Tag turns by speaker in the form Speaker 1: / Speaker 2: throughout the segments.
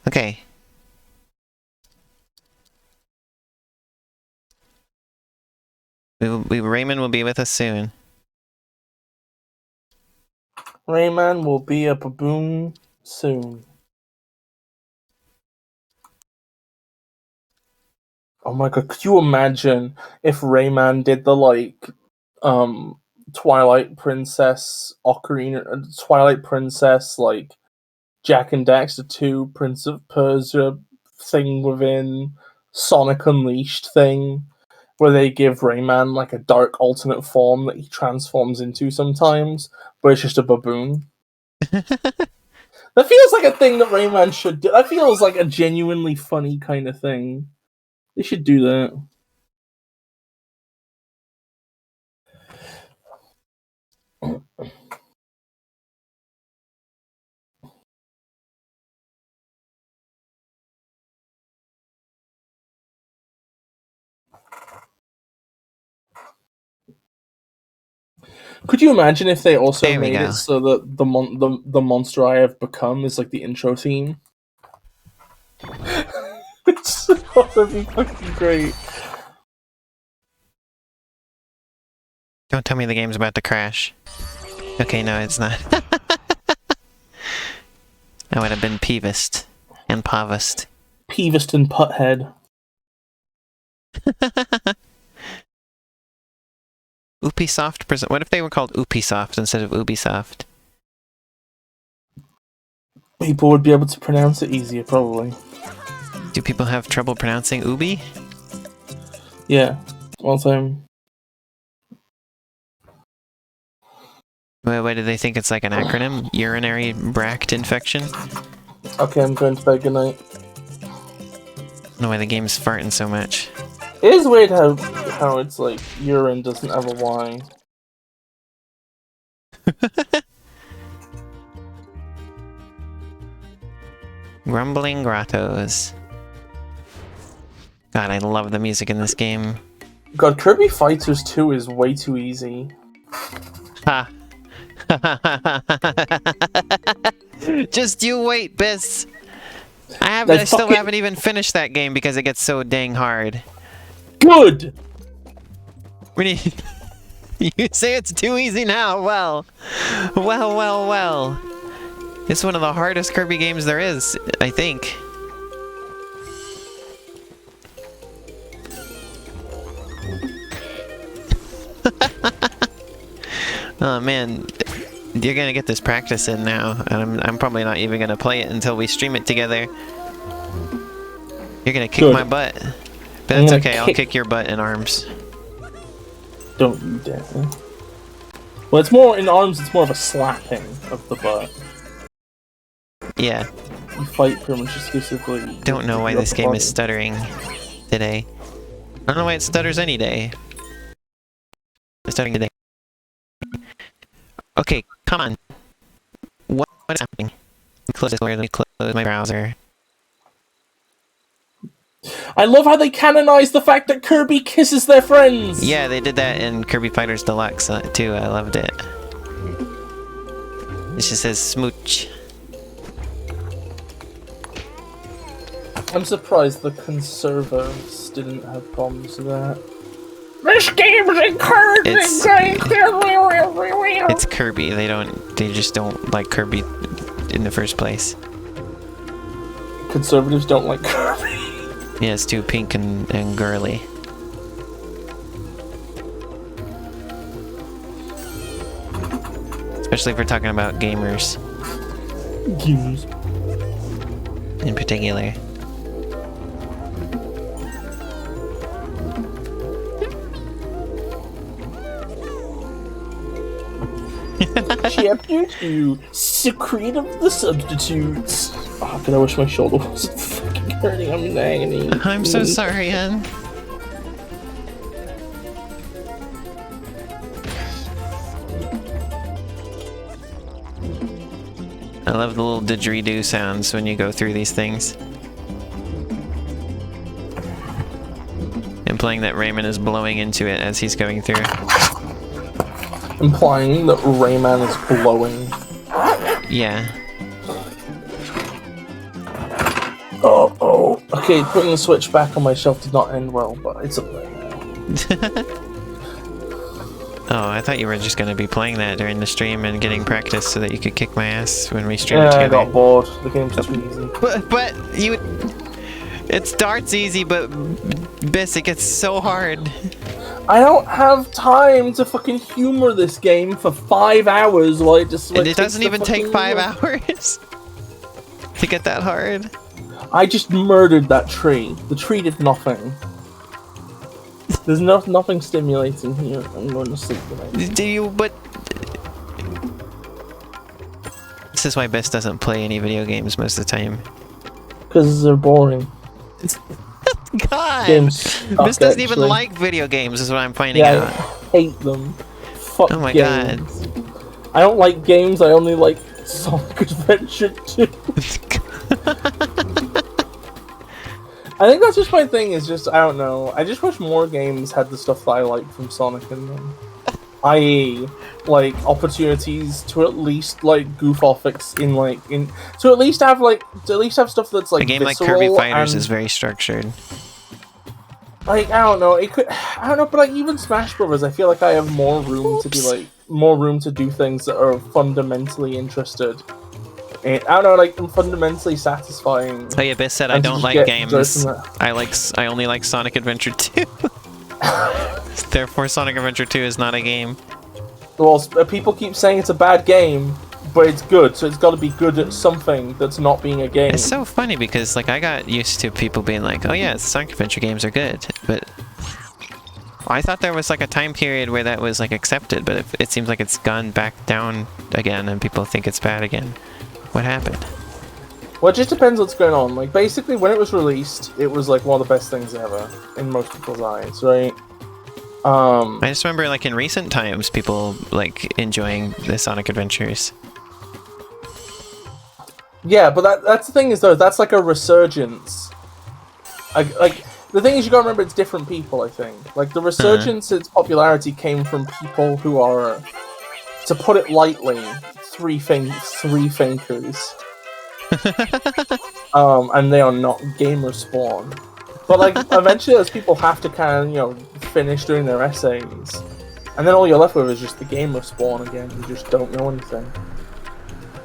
Speaker 1: Okay. Rayman will be with us soon.
Speaker 2: Rayman will be a baboon soon. Oh my god, could you imagine if Rayman did the Twilight Princess Twilight Princess, like Jack and Daxter 2, Prince of Persia thing within Sonic Unleashed thing, where they give Rayman like a dark alternate form that he transforms into sometimes, but it's just a baboon. That feels like a thing that Rayman should do. That feels like a genuinely funny kind of thing. They should do that. Could you imagine if they also made it so that the monster I have become is like the intro theme? That'd be fucking great.
Speaker 1: Don't tell me the game's about to crash. Okay, no, it's not. I would have been peevest and pavest.
Speaker 2: Peevest and Putthead.
Speaker 1: Ubisoft present. What if they were called Ubisoft instead of Ubisoft?
Speaker 2: People would be able to pronounce it easier, probably.
Speaker 1: Do people have trouble pronouncing Ubi?
Speaker 2: Yeah, all the time.
Speaker 1: Why do they think it's like an acronym? Urinary tract infection?
Speaker 2: Okay, I'm going to bed. Good night.
Speaker 1: I don't know why the game's farting so much.
Speaker 2: It is weird how it's like urine doesn't have a Y.
Speaker 1: Grumbling Grottos. God, I love the music in this game.
Speaker 2: God, Kirby Fighters 2 is way too easy.
Speaker 1: Ha! Just you wait, Bis! I still haven't even finished that game because it gets so dang hard.
Speaker 2: Good!
Speaker 1: You say it's too easy now, well. It's one of the hardest Kirby games there is, I think. Oh man, you're gonna get this practice in now, and I'm probably not even gonna play it until we stream it together. You're gonna kick my butt. But that's okay, I'll kick your butt in arms.
Speaker 2: Don't you dare. Well, it's more in arms, it's more of a slapping of the butt.
Speaker 1: Yeah.
Speaker 2: You fight pretty much exclusively.
Speaker 1: Don't know why this game is stuttering today. I don't know why it stutters any day. It's stuttering today. Okay, come on. What is happening? Close this door, let me close my browser.
Speaker 2: I love how they canonize the fact that Kirby kisses their friends!
Speaker 1: Yeah, they did that in Kirby Fighters Deluxe too, I loved it. It just says smooch.
Speaker 2: I'm surprised the conservatives didn't have problems with that. This game is encouraging!
Speaker 1: It's Kirby, they just don't like Kirby in the first place.
Speaker 2: Conservatives don't like Kirby.
Speaker 1: Yeah, it's too pink and girly. Especially if we're talking about gamers.
Speaker 2: Gamers.
Speaker 1: In particular.
Speaker 2: Chapter 2, Secret of the Substitutes. Oh, God, I wish my shoulder wasn't fucking hurting. I'm in agony.
Speaker 1: I'm so sorry, Hen. I love the little didgeridoo sounds when you go through these things. Implying that Rayman is blowing into it as he's going through.
Speaker 2: Implying that Rayman is blowing.
Speaker 1: Yeah.
Speaker 2: Oh. Okay, putting the Switch back on my shelf did not end well, but it's up there now.
Speaker 1: Oh, I thought you were just gonna be playing that during the stream and getting practice so that you could kick my ass when we stream
Speaker 2: Yeah,
Speaker 1: together.
Speaker 2: I got bored. The game's too easy.
Speaker 1: But you... It starts easy, but Bis, it gets so hard.
Speaker 2: I don't have time to fucking humor this game for 5 hours while it just
Speaker 1: And it doesn't even take 5 hours to get that hard.
Speaker 2: I just murdered that tree. The tree did nothing. There's nothing stimulating here. I'm going to sleep tonight.
Speaker 1: Do you, but... This is why Bis doesn't play any video games most of the time.
Speaker 2: Because they're boring.
Speaker 1: God!
Speaker 2: Games
Speaker 1: Bis doesn't even like video games, is what I'm finding out.
Speaker 2: I hate them. Fuck
Speaker 1: Oh my
Speaker 2: games. I don't like games, I only like Sonic Adventure 2. I think that's just my thing, is just, I don't know. I just wish more games had the stuff that I like from Sonic in them. I.e., like, opportunities to at least, like, goof off to at least have stuff that's, like,
Speaker 1: A game like Kirby Fighters is very structured.
Speaker 2: Like, I don't know, but, like, even Smash Brothers, I feel like I have more room to be, like, more room to do things that are fundamentally interested. I don't know, like, fundamentally satisfying.
Speaker 1: Oh yeah, Bis said I don't like games. I only like Sonic Adventure 2. Therefore, Sonic Adventure 2 is not a game.
Speaker 2: Well, people keep saying it's a bad game, but it's good, so it's got to be good at something that's not being a game.
Speaker 1: It's so funny because, like, I got used to people being like, "Oh yeah, Sonic Adventure games are good," but I thought there was like a time period where that was like accepted, but it seems like it's gone back down again, and people think it's bad again. What happened?
Speaker 2: Well, it just depends what's going on. Like, basically, when it was released, it was like one of the best things ever in most people's eyes, right?
Speaker 1: I just remember, like, in recent times, people like enjoying the Sonic Adventures.
Speaker 2: Yeah, but that's the thing is, though, that's like a resurgence. Like the thing is, you gotta remember, it's different people. I think, like, the resurgence, its popularity came from people who are, to put it lightly, three thinkers. And they are not gamer spawn. But, like, eventually those people have to kind of, you know, finish doing their essays. And then all you're left with is just the gamer spawn again, who just don't know anything.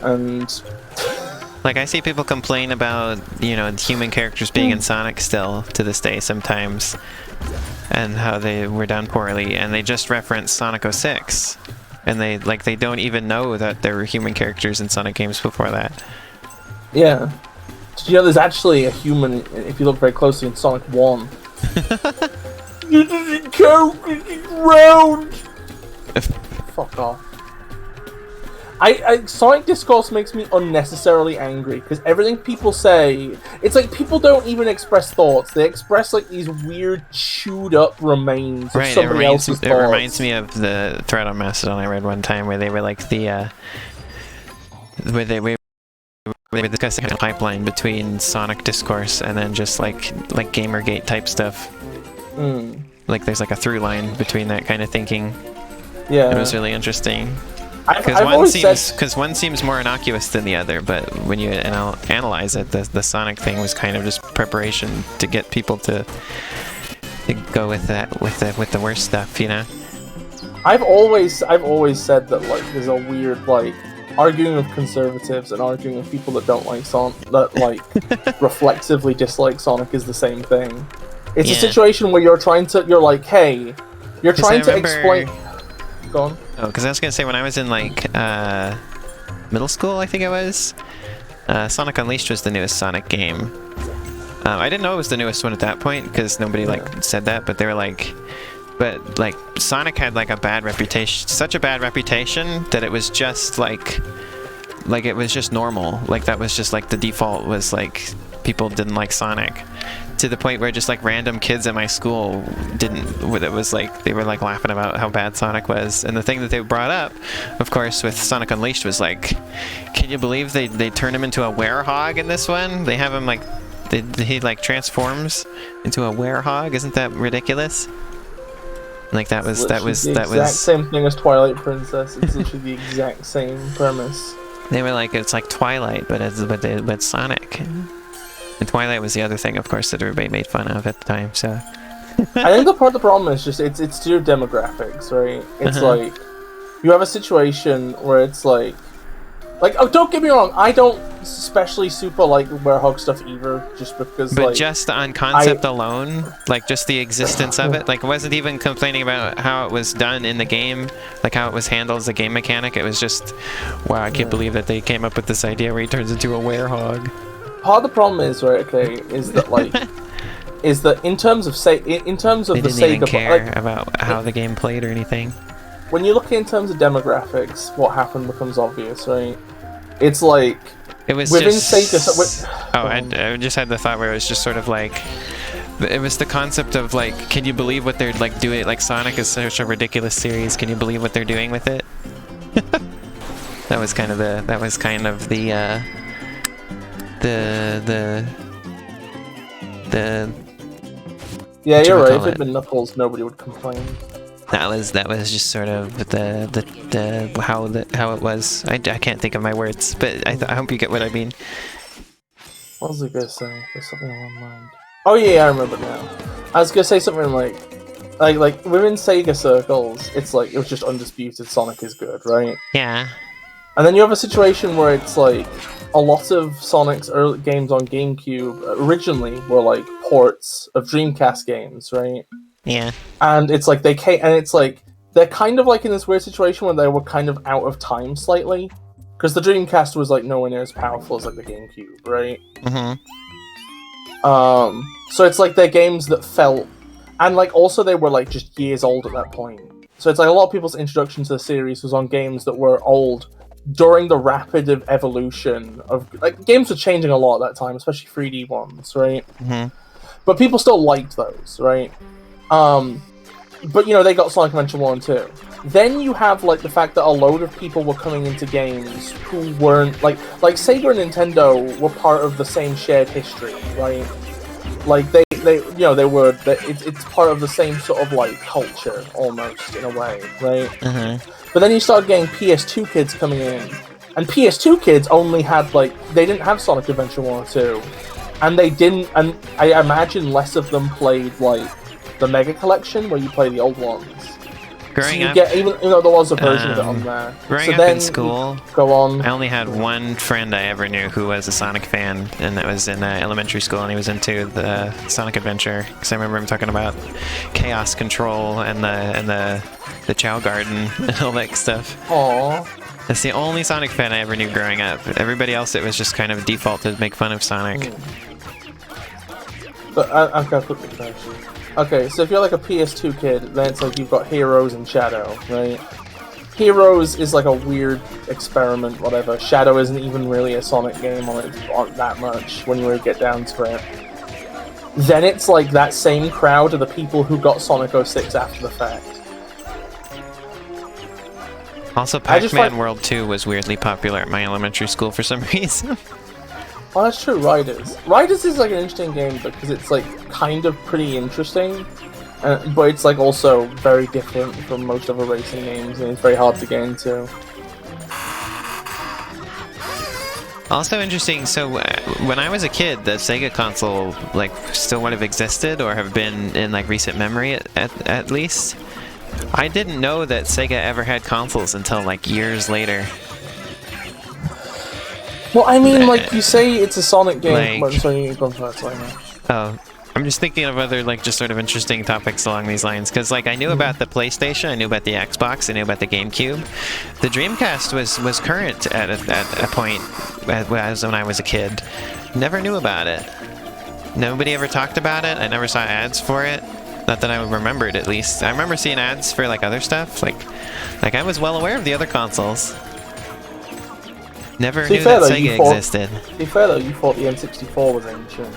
Speaker 2: And...
Speaker 1: Like, I see people complain about, you know, human characters being in Sonic still, to this day sometimes. And how they were done poorly, and they just reference Sonic 06. And they don't even know that there were human characters in Sonic games before that.
Speaker 2: Yeah. You know, there's actually a human, if you look very closely, in Sonic 1. It doesn't count, it's round! Fuck off. Sonic Discourse makes me unnecessarily angry, because everything people say, it's like people don't even express thoughts, they express like these weird chewed up remains of somebody else's thoughts.
Speaker 1: It reminds me of the thread on Mastodon I read one time where they were like where they were discussing a pipeline between Sonic Discourse and then just like Gamergate type stuff. Like there's like a through line between that kind of thinking.
Speaker 2: Yeah.
Speaker 1: It was really interesting. Because one seems more innocuous than the other, but when you analyze it, the Sonic thing was kind of just preparation to get people to go with that with the worst stuff, you know.
Speaker 2: I've always said that, like, there's a weird, like, arguing with conservatives and arguing with people that don't like Sonic, that like reflexively dislike Sonic is the same thing. It's a situation where you're trying to explain. Go on.
Speaker 1: Oh, because I was gonna say, when I was in like middle school, I think it was, Sonic Unleashed was the newest Sonic game. I didn't know it was the newest one at that point because nobody like said that, but they were like, but like Sonic had like a bad reputation, such a bad reputation that it was just like it was just normal. Like that was just like the default was like people didn't like Sonic. To the point where just like random kids at my school it was like they were like laughing about how bad Sonic was. And the thing that they brought up, of course, with Sonic Unleashed was like, can you believe they turned him into a werehog in this one? They have him like he like transforms into a werehog. Isn't that ridiculous? Like that was
Speaker 2: the exact same thing as Twilight Princess. It's literally the exact same premise.
Speaker 1: They were like, it's like Twilight, but it's Sonic. And Twilight was the other thing, of course, that everybody made fun of at the time. So
Speaker 2: I think the problem is just it's to do with demographics, right? It's like you have a situation where it's like oh, don't get me wrong, I don't especially super like Werehog stuff either, just because
Speaker 1: but
Speaker 2: like
Speaker 1: just on concept alone, like just the existence of it, like I wasn't even complaining about how it was done in the game, like how it was handled as a game mechanic. It was just, wow, I can't believe that they came up with this idea where he turns into a werehog.
Speaker 2: Part of the problem is, right, okay, is that like is that in terms of
Speaker 1: They didn't even care about how the game played or anything.
Speaker 2: When you look in terms of demographics, what happened becomes obvious, right? It's like
Speaker 1: it was
Speaker 2: within
Speaker 1: just...
Speaker 2: Sega.
Speaker 1: I just had the thought where it was just sort of like, it was the concept of like, can you believe what they're like doing? Like Sonic is such a ridiculous series. Can you believe what they're doing with it? That was kind of the
Speaker 2: Yeah, you're right. If it'd been Knuckles, nobody would complain.
Speaker 1: That was just sort of how it was. I can't think of my words, but I hope you get what I mean.
Speaker 2: What was I gonna say? There's something on my mind. Oh yeah, I remember now. I was gonna say something like within Sega circles, it's like it was just undisputed Sonic is good, right?
Speaker 1: Yeah.
Speaker 2: And then you have a situation where it's like a lot of Sonic's early games on GameCube originally were like ports of Dreamcast games, right?
Speaker 1: Yeah.
Speaker 2: And it's like they're kind of like in this weird situation where they were kind of out of time slightly, because the Dreamcast was like nowhere near as powerful as like the GameCube, right? So it's like they're games that felt, and like also they were like just years old at that point. So it's like a lot of people's introduction to the series was on games that were old during the rapid evolution of like games were changing a lot at that time, especially 3D ones, right? But people still liked those, right? But you know, they got Sonic Adventure 1 and 2. Then you have like the fact that a load of people were coming into games who weren't like Sega and Nintendo were part of the same shared history, right? Like it's part of the same sort of like culture almost in a way, right? But then you start getting PS2 kids coming in, and PS2 kids only had they didn't have Sonic Adventure 1 or 2, and I imagine less of them played like the Mega Collection where you play the old ones.
Speaker 1: Growing up,
Speaker 2: even though there was a version of it on there.
Speaker 1: Growing up in school,
Speaker 2: go on.
Speaker 1: I only had one friend I ever knew who was a Sonic fan, and that was in elementary school, and he was into the Sonic Adventure. Because I remember him talking about Chaos Control and the Chow Garden and all that stuff.
Speaker 2: Aww.
Speaker 1: That's the only Sonic fan I ever knew growing up. Everybody else, it was just kind of default to make fun of Sonic.
Speaker 2: But I've got to put the question. Okay, so if you're like a PS2 kid, then it's like you've got Heroes and Shadow, right? Heroes is like a weird experiment, whatever. Shadow isn't even really a Sonic game on it that much when you really get down to it. Then it's like that same crowd of the people who got Sonic 06 after the fact.
Speaker 1: Also, Pac-Man World 2 was weirdly popular at my elementary school for some reason.
Speaker 2: Oh, that's true, Riders. Riders is like an interesting game because it's like kind of pretty interesting, but it's like also very different from most other racing games, and it's very hard to get into.
Speaker 1: Also interesting, so when I was a kid, the Sega console like still would have existed or have been in like recent memory at least. I didn't know that Sega ever had consoles until like years later.
Speaker 2: Well, I mean, like, you say it's a Sonic game,
Speaker 1: like,
Speaker 2: oh,
Speaker 1: I'm just thinking of other, like, just sort of interesting topics along these lines, because, like, I knew about the PlayStation, I knew about the Xbox, I knew about the GameCube. The Dreamcast was current at a point as when I was a kid. Never knew about it. Nobody ever talked about it, I never saw ads for it. Not that I remembered, at least. I remember seeing ads for, like, other stuff, like I was well aware of the other consoles. Never knew that Sega existed.
Speaker 2: To be fair though, you thought the N64 was ancient.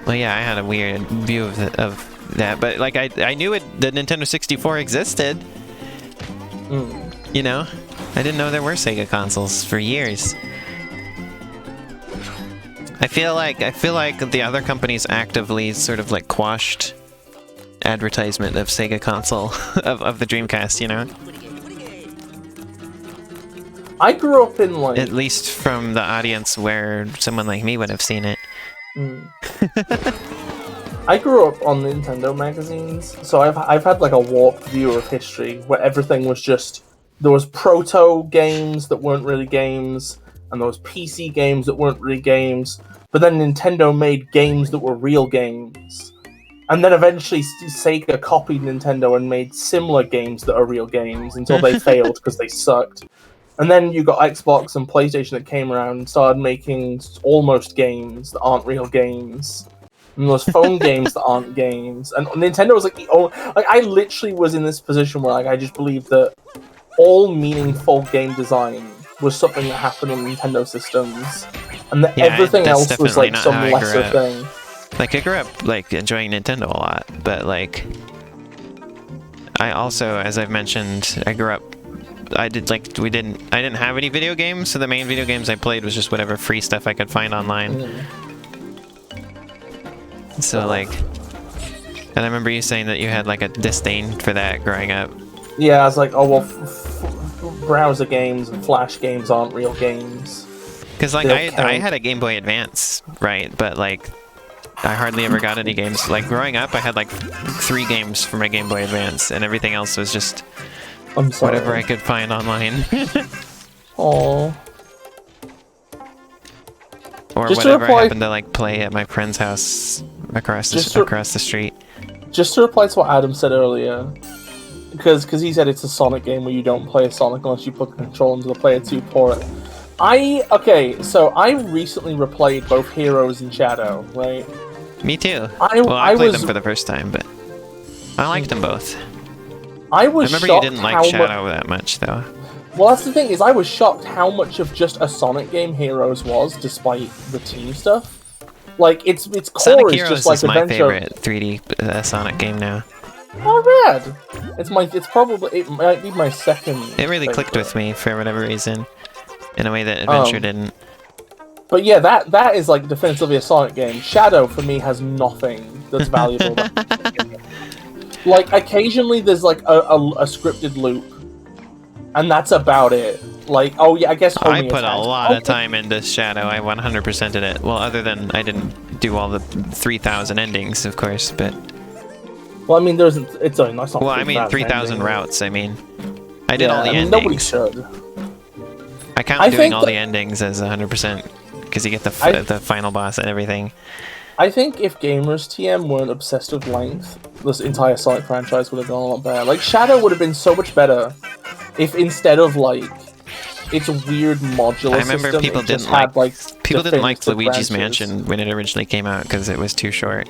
Speaker 1: Well, yeah, I had a weird view of that, but like I knew the Nintendo 64 existed. You know, I didn't know there were Sega consoles for years. I feel like the other companies actively sort of like quashed advertisement of Sega console of the Dreamcast, you know.
Speaker 2: I grew up in like...
Speaker 1: At least from the audience where someone like me would have seen it.
Speaker 2: I grew up on Nintendo magazines, so I've had like a warped view of history where everything was just there was proto games that weren't really games, and there was PC games that weren't really games. But then Nintendo made games that were real games, and then eventually Sega copied Nintendo and made similar games that are real games until they failed because they sucked. And then you got Xbox and PlayStation that came around and started making almost games that aren't real games. And those phone games that aren't games. And Nintendo was like the only... Like, I literally was in this position where like I just believed that all meaningful game design was something that happened on Nintendo systems. And that everything else was like some lesser thing.
Speaker 1: Like, I grew up, like, enjoying Nintendo a lot, but, like... I also, as I've mentioned, I grew up... I didn't have any video games, so the main video games I played was just whatever free stuff I could find online. So, like... And I remember you saying that you had, like, a disdain for that growing up.
Speaker 2: Yeah, I was like, oh, well, browser games and Flash games aren't real games.
Speaker 1: Because, like, I had a Game Boy Advance, right? But, like, I hardly ever got any games. Like, growing up, I had, like, 3 games for my Game Boy Advance, and everything else was just whatever I could find online.
Speaker 2: Aww.
Speaker 1: Or just whatever I happened to, like, play at my friend's house across the street. Just
Speaker 2: to reply to what Adam said earlier, because he said it's a Sonic game where you don't play a Sonic unless you put the control into the Player 2 port. So I recently replayed both Heroes and Shadow, right?
Speaker 1: Me too. I played them for the first time, but I liked them both. I remember you didn't like Shadow that much, though.
Speaker 2: Well, that's the thing, is I was shocked how much of just a Sonic game Heroes was, despite the team stuff. Like, its core
Speaker 1: Sonic
Speaker 2: is
Speaker 1: Heroes
Speaker 2: just like
Speaker 1: is my favorite 3D Sonic game now.
Speaker 2: Oh, rad! It might be my second.
Speaker 1: It really clicked with me for whatever reason, in a way that Adventure didn't.
Speaker 2: But yeah, that is like definitively a Sonic game. Shadow for me has nothing that's valuable. Like occasionally there's like a scripted loop, and that's about it. Like, oh yeah, I guess
Speaker 1: I put a lot of time into Shadow. I 100%ed it. Well, other than I didn't do all the 3,000 endings, of course, but.
Speaker 2: Well, I mean, it's only nice.
Speaker 1: Well, I mean, 3,000 routes. I mean, I did all the endings.
Speaker 2: Nobody should.
Speaker 1: I count doing all the endings as 100% because you get the final boss and everything.
Speaker 2: I think if Gamers TM weren't obsessed with length, this entire Sonic franchise would have gone a lot better. Like, Shadow would have been so much better if instead of like its weird modular
Speaker 1: I remember
Speaker 2: system,
Speaker 1: people didn't like Luigi's Mansion when it originally came out because it was too short.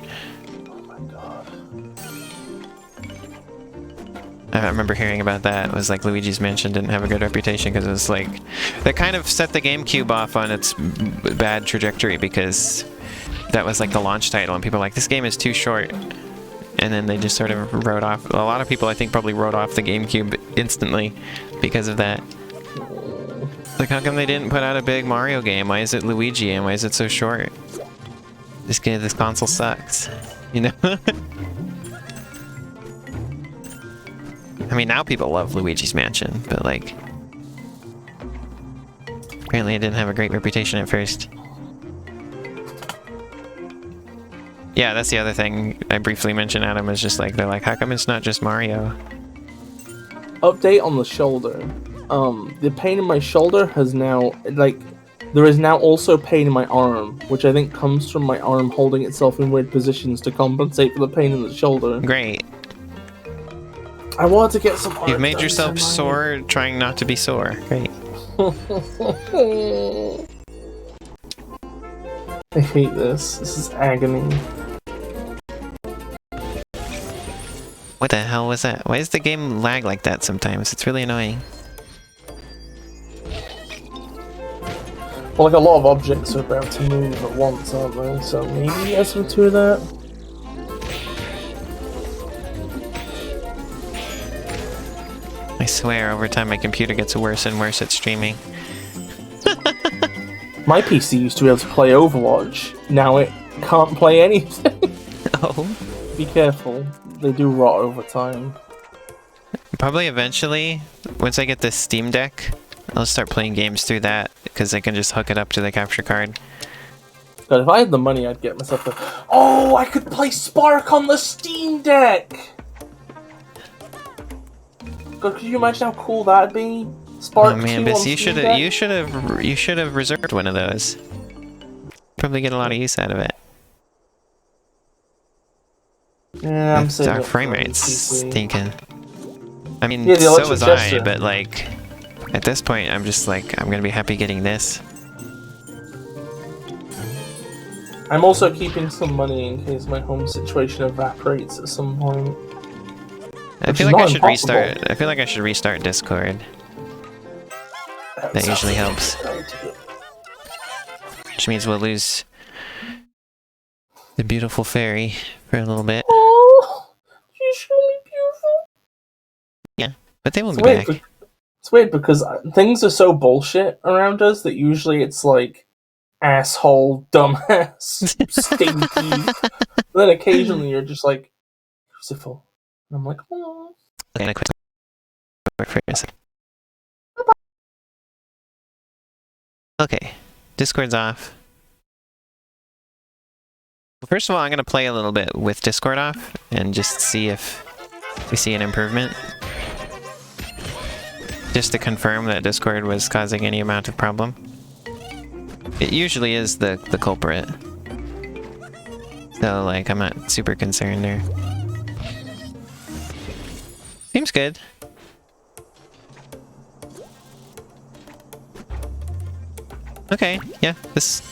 Speaker 1: I remember hearing about that. It was like Luigi's Mansion didn't have a good reputation because it was like... That kind of set the GameCube off on its bad trajectory because that was like the launch title and people were like, this game is too short. And then they just sort of wrote off... A lot of people, I think, probably wrote off the GameCube instantly because of that. Like, how come they didn't put out a big Mario game? Why is it Luigi and why is it so short? This console sucks. You know? I mean, now people love Luigi's Mansion, but like... Apparently it didn't have a great reputation at first. Yeah, that's the other thing I briefly mentioned, Adam, is just like, they're like, how come it's not just Mario?
Speaker 2: Update on the shoulder. The pain in my shoulder has now, like... There is now also pain in my arm, which I think comes from my arm holding itself in weird positions to compensate for the pain in the shoulder.
Speaker 1: Great.
Speaker 2: I wanted to get some art.
Speaker 1: You've made yourself sore trying not to be sore. Great.
Speaker 2: I hate this. This is agony.
Speaker 1: What the hell was that? Why does the game lag like that sometimes? It's really annoying.
Speaker 2: Well, like a lot of objects are about to move at once, aren't they? So maybe it has something to do with that.
Speaker 1: I swear, over time my computer gets worse and worse at streaming.
Speaker 2: My PC used to be able to play Overwatch. Now it can't play anything.
Speaker 1: Oh.
Speaker 2: Be careful. They do rot over time.
Speaker 1: Probably eventually, once I get this Steam Deck, I'll start playing games through that, because I can just hook it up to the capture card.
Speaker 2: God, if I had the money, I'd get myself a... Oh, I could play Spark on the Steam Deck! God, could you imagine how cool that'd be? Spark 2
Speaker 1: man,
Speaker 2: on
Speaker 1: Bis,
Speaker 2: Steam Deck?
Speaker 1: you should have reserved one of those. Probably get a lot of use out of it.
Speaker 2: Yeah, I'm saying
Speaker 1: our frame rate's stinking. I mean,
Speaker 2: yeah, the
Speaker 1: so
Speaker 2: electric
Speaker 1: was
Speaker 2: jester.
Speaker 1: I, but like, at this point, I'm just like, I'm gonna be happy getting this.
Speaker 2: I'm also keeping some money in case my home situation evaporates at some point.
Speaker 1: I feel like I should restart. I feel like I should restart Discord. That usually helps. Which means we'll lose the beautiful fairy for a little bit.
Speaker 2: Oh, she's really beautiful.
Speaker 1: Yeah, but they will be back.
Speaker 2: It's weird because things are so bullshit around us that usually it's like asshole, dumbass, stinky. Then occasionally you're just like beautiful, and I'm like, oh.
Speaker 1: Okay, I quit. For a second. Okay, Discord's off. Well, first of all, I'm gonna play a little bit with Discord off and just see if we see an improvement. Just to confirm that Discord was causing any amount of problem. It usually is the culprit. So, like, I'm not super concerned there. Seems good. Okay, yeah, this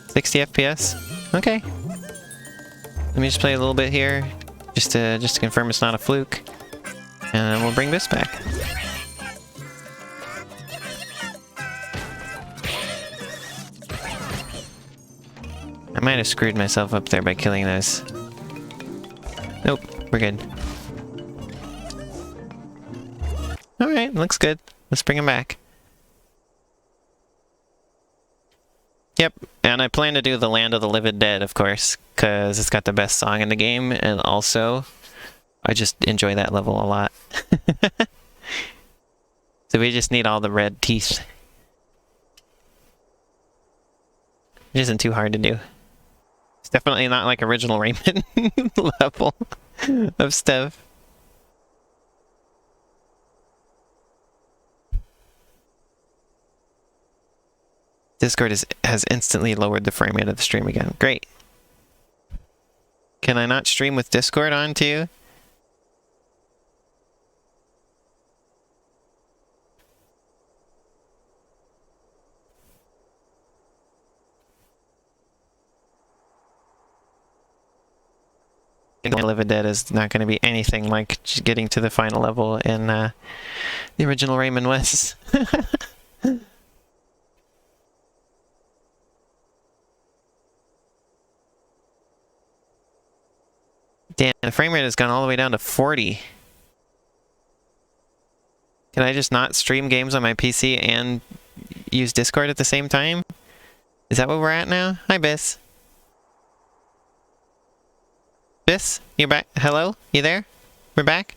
Speaker 1: 60 FPS. Okay. Let me just play a little bit here, just to confirm it's not a fluke, and then we'll bring this back. I might have screwed myself up there by killing those. Nope, we're good. Alright, looks good. Let's bring him back. Yep, and I plan to do the Land of the Living Dead, of course, because it's got the best song in the game, and also, I just enjoy that level a lot. So we just need all the red teeth. Which isn't too hard to do. It's definitely not like original Rayman level of stuff. Discord has instantly lowered the frame rate of the stream again. Great. Can I not stream with Discord on too? Living Dead is not going to be anything like getting to the final level in the original Rayman was. Damn, the frame rate has gone all the way down to 40. Can I just not stream games on my PC and use Discord at the same time? Is that where we're at now? Hi, Bis. Bis, you're back. Hello? You there? We're back?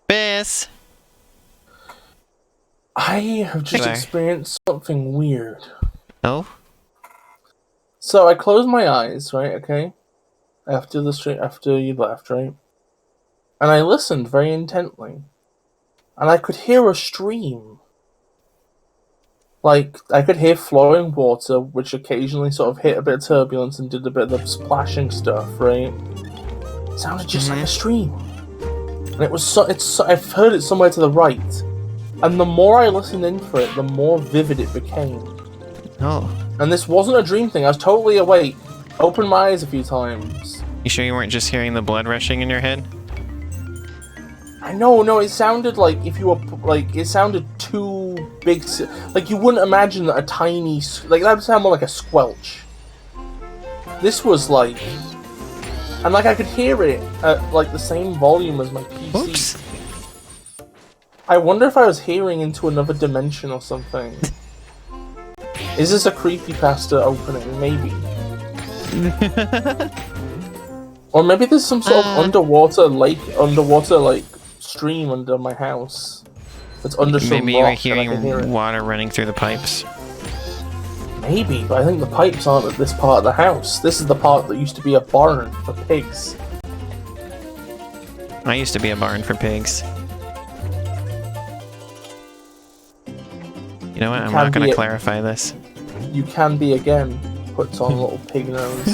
Speaker 1: Bis!
Speaker 2: I have just experienced something weird.
Speaker 1: Oh?
Speaker 2: So I closed my eyes, right, okay? After you left, right? And I listened very intently. And I could hear a stream. Like, I could hear flowing water, which occasionally sort of hit a bit of turbulence and did a bit of the splashing stuff, right? It sounded just like a stream. And it was I've heard it somewhere to the right. And the more I listened in for it, the more vivid it became.
Speaker 1: Oh.
Speaker 2: And this wasn't a dream thing, I was totally awake. Opened my eyes a few times.
Speaker 1: You sure you weren't just hearing the blood rushing in your head?
Speaker 2: I know, no, it sounded like if you were, like, it sounded too big, like you wouldn't imagine that a tiny, like that would sound more like a squelch. This was like, and like I could hear it at like the same volume as my PC.
Speaker 1: Oops.
Speaker 2: I wonder if I was hearing into another dimension or something. Is this a creepypasta opening? Maybe. Or maybe there's some sort of underwater like stream under my house. That's under some
Speaker 1: Maybe you were
Speaker 2: rock and I can hear
Speaker 1: hearing
Speaker 2: it.
Speaker 1: water running through the pipes.
Speaker 2: Maybe, but I think the pipes aren't at this part of the house. This is the part that used to be a barn for pigs.
Speaker 1: I used to be a barn for pigs. You know what? I'm not going to clarify this.
Speaker 2: You can be again. Puts on a little pig nose.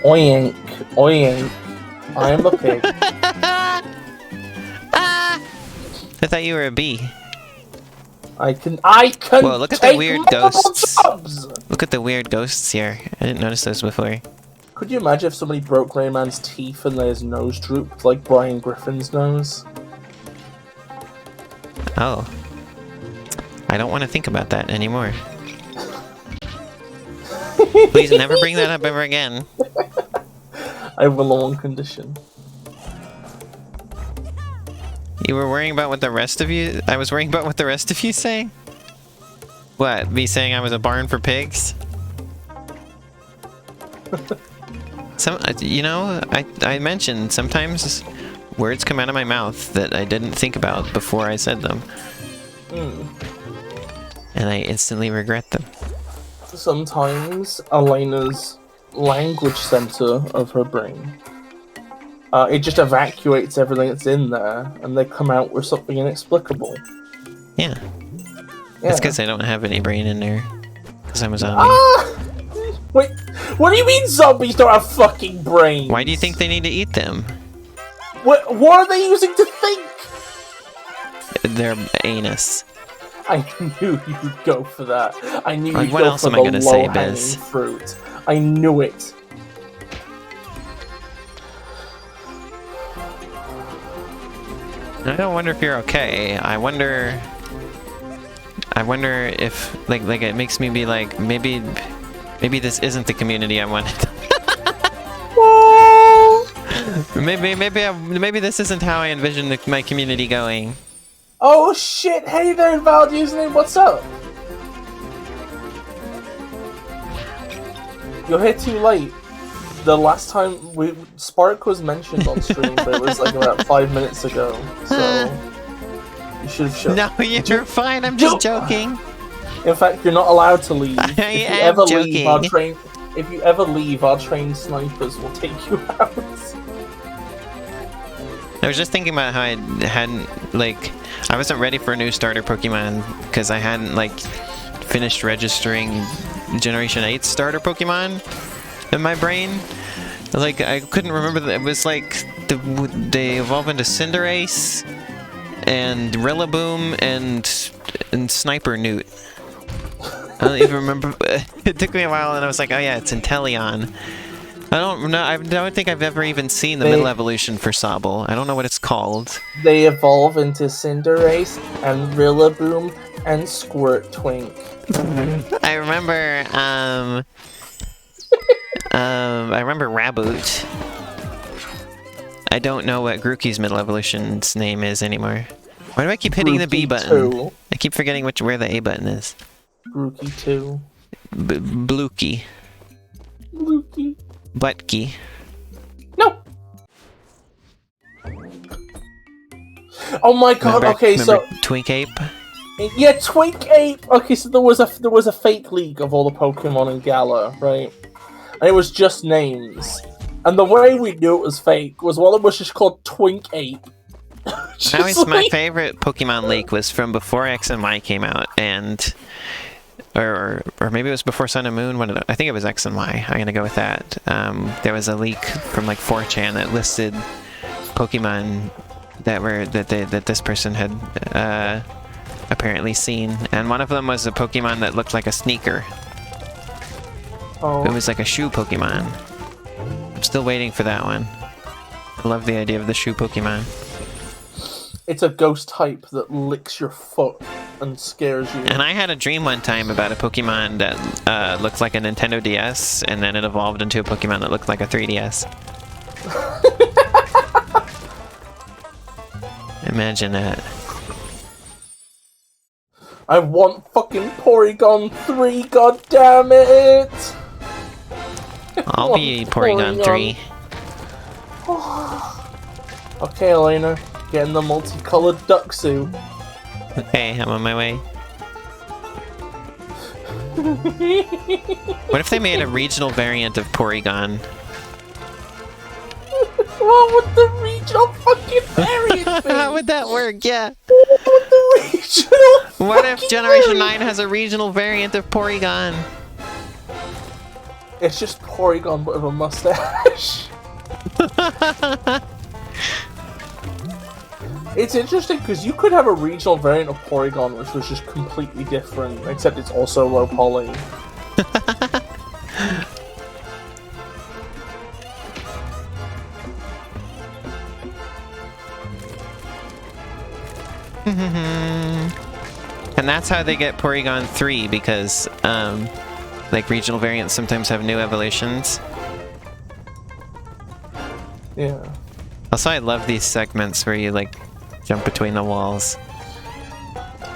Speaker 2: Oink, oink. I am a pig.
Speaker 1: I thought you were a bee.
Speaker 2: I can
Speaker 1: Whoa, look at the weird ghosts.
Speaker 2: Jobs.
Speaker 1: Look at the weird ghosts here. I didn't notice those before.
Speaker 2: Could you imagine if somebody broke Rayman's teeth and his nose drooped like Brian Griffin's nose?
Speaker 1: Oh. I don't want to think about that anymore. Please never bring that up ever again.
Speaker 2: I will on one condition.
Speaker 1: You were worrying about what the rest of you... I was worrying about what the rest of you say? What? Me saying I was a barn for pigs? You know, I mentioned sometimes words come out of my mouth that I didn't think about before I said them. And I instantly regret them.
Speaker 2: Sometimes Elena's language center of her brain, it just evacuates everything that's in there, and they come out with something inexplicable.
Speaker 1: Yeah. That's because I don't have any brain in there. Because I'm a zombie.
Speaker 2: Ah! Wait, what do you mean zombies don't have fucking brains?
Speaker 1: Why do you think they need to eat them?
Speaker 2: What are they using to think?
Speaker 1: Their anus.
Speaker 2: I knew you'd go for that. I knew you'd
Speaker 1: what
Speaker 2: go
Speaker 1: else
Speaker 2: for
Speaker 1: am I
Speaker 2: the
Speaker 1: gonna say,
Speaker 2: low-hanging
Speaker 1: Biz?
Speaker 2: fruit. I knew it.
Speaker 1: I don't wonder if you're okay. I wonder if like it makes me be like maybe this isn't the community I wanted. maybe this isn't how I envision my community going.
Speaker 2: Oh shit! Hey there, invalid username. What's up? You're here too late. The last time Spark was mentioned on stream, but it was like about 5 minutes ago. So you should have shown.
Speaker 1: No, you're fine. I'm just joking.
Speaker 2: In fact, you're not allowed to leave.
Speaker 1: If
Speaker 2: you ever leave, our trained snipers will take you out.
Speaker 1: I was just thinking about how I hadn't I wasn't ready for a new starter Pokemon because I hadn't finished registering Generation 8 starter Pokemon in my brain. I couldn't remember that it was they evolve into Cinderace and Rillaboom and Sniper Newt. I don't even remember. It took me a while, and I was like, "Oh yeah, it's Inteleon." I don't know. I don't think I've ever even seen the middle evolution for Sobble. I don't know what it's called.
Speaker 2: They evolve into Cinderace and Rillaboom and Squirtwink.
Speaker 1: I remember. I remember Raboot. I don't know what Grookey's middle evolution's name is anymore. Why do I keep hitting the B button?
Speaker 2: 2.
Speaker 1: I keep forgetting where the A button is.
Speaker 2: Grookey 2.
Speaker 1: Blukey.
Speaker 2: Blukey.
Speaker 1: Buttkey.
Speaker 2: No! Oh my god, okay, so...
Speaker 1: Twink Ape?
Speaker 2: Yeah, Twink Ape! Okay, so there was a fake leak of all the Pokemon in Galar, right? And it was just names. And the way we knew it was fake was one of them was just called Twink Ape.
Speaker 1: My favorite Pokemon leak was from before X and Y came out, and... Or maybe it was before Sun and Moon. I think it was X and Y. I'm gonna go with that. There was a leak from 4chan that listed Pokemon that this person had apparently seen, and one of them was a Pokemon that looked like a sneaker.
Speaker 2: Oh.
Speaker 1: It was like a shoe Pokemon. I'm still waiting for that one. I love the idea of the shoe Pokemon.
Speaker 2: It's a ghost type that licks your foot and scares you.
Speaker 1: And I had a dream one time about a Pokemon that looked like a Nintendo DS, and then it evolved into a Pokemon that looked like a 3DS. Imagine that.
Speaker 2: I want fucking Porygon 3, god damn it!
Speaker 1: I'll be Porygon 3.
Speaker 2: Okay, Elena, get in the multicolored duck suit.
Speaker 1: Okay, I'm on my way. What if they made a regional variant of Porygon?
Speaker 2: What would the regional fucking variant be?
Speaker 1: How would that work? Yeah.
Speaker 2: What would the regional
Speaker 1: What if
Speaker 2: fucking
Speaker 1: Generation
Speaker 2: variant?
Speaker 1: 9 has a regional variant of Porygon?
Speaker 2: It's just Porygon but with a mustache. It's interesting because you could have a regional variant of Porygon which was just completely different, except it's also low poly.
Speaker 1: And that's how they get Porygon 3, because like regional variants sometimes have new evolutions.
Speaker 2: Yeah.
Speaker 1: Also, I love these segments where you like jump between the walls.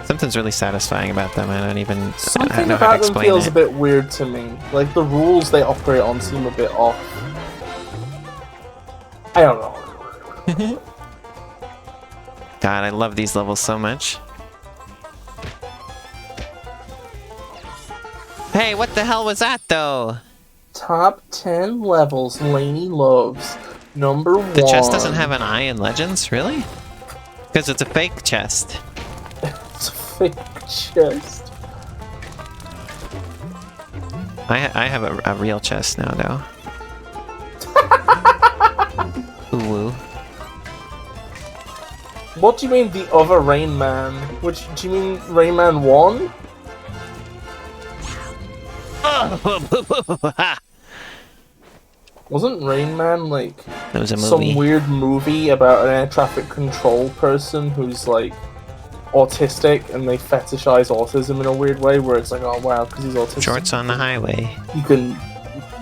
Speaker 1: Something's really satisfying about them. I don't even
Speaker 2: Something
Speaker 1: know how to
Speaker 2: about them
Speaker 1: explain
Speaker 2: feels
Speaker 1: it.
Speaker 2: a bit weird to me. Like the rules they operate on seem a bit off. I don't know.
Speaker 1: God, I love these levels so much. Hey, what the hell was that though?
Speaker 2: Top 10 levels Lainey loves. Number 1.
Speaker 1: The chest doesn't have an eye in Legends, really? Because it's a fake chest.
Speaker 2: It's a fake chest.
Speaker 1: I have a real chest now, though. Ooh woo.
Speaker 2: What do you mean the other Rain Man? Which do you mean Rayman 1? Wasn't Rain Man like
Speaker 1: That was a movie.
Speaker 2: some weird movie about an air traffic control person who's like autistic and they fetishize autism in a weird way where it's like, oh wow, because he's autistic.
Speaker 1: Shorts on the highway.
Speaker 2: You can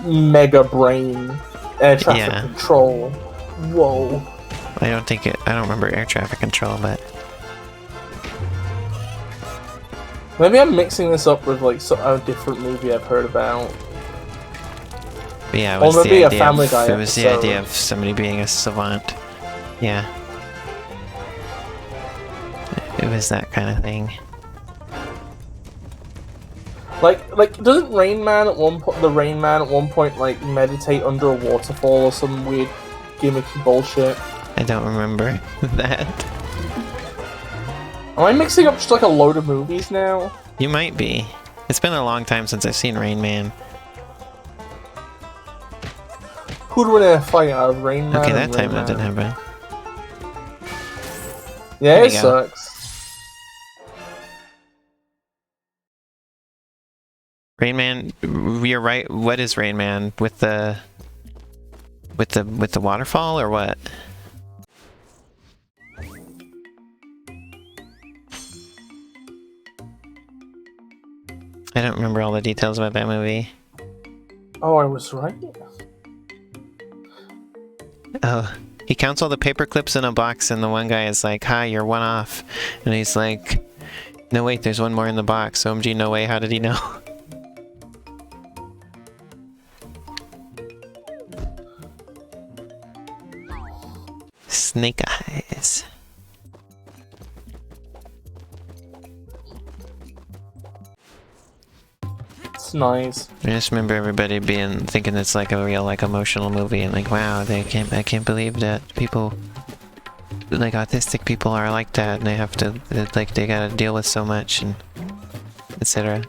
Speaker 2: mega brain air traffic
Speaker 1: Yeah.
Speaker 2: control. Whoa.
Speaker 1: I don't remember air traffic control, but
Speaker 2: Maybe I'm mixing this up with like a different movie I've heard about.
Speaker 1: but yeah, it
Speaker 2: Or
Speaker 1: was
Speaker 2: maybe
Speaker 1: the
Speaker 2: a
Speaker 1: idea
Speaker 2: Family
Speaker 1: of,
Speaker 2: Guy
Speaker 1: it was the
Speaker 2: episode.
Speaker 1: idea of somebody being a savant. Yeah. It was that kind of thing.
Speaker 2: Like doesn't Rain Man at one point, the Rain Man at one point like meditate under a waterfall or some weird gimmicky bullshit?
Speaker 1: I don't remember that.
Speaker 2: Am I mixing up just like a load of movies now?
Speaker 1: You might be. It's been a long time since I've seen Rain Man.
Speaker 2: Who'd win in a fight out of Rain Man?
Speaker 1: Okay,
Speaker 2: and
Speaker 1: that time
Speaker 2: Rain
Speaker 1: that didn't
Speaker 2: Man?
Speaker 1: happen.
Speaker 2: Yeah,
Speaker 1: There
Speaker 2: it
Speaker 1: you go.
Speaker 2: sucks.
Speaker 1: Rain Man, you're right. What is Rain Man with the waterfall or what? I don't remember all the details about that movie.
Speaker 2: Oh, I was right.
Speaker 1: Oh, he counts all the paper clips in a box, and the one guy is like, "Hi, you're one off," and he's like, "No, wait, there's one more in the box." OMG, no way. How did he know? Snake eyes.
Speaker 2: It's nice.
Speaker 1: I just remember everybody thinking it's like a real like emotional movie and like, wow, I can't believe that people like autistic people are like that and they have to like they gotta deal with so much and etc.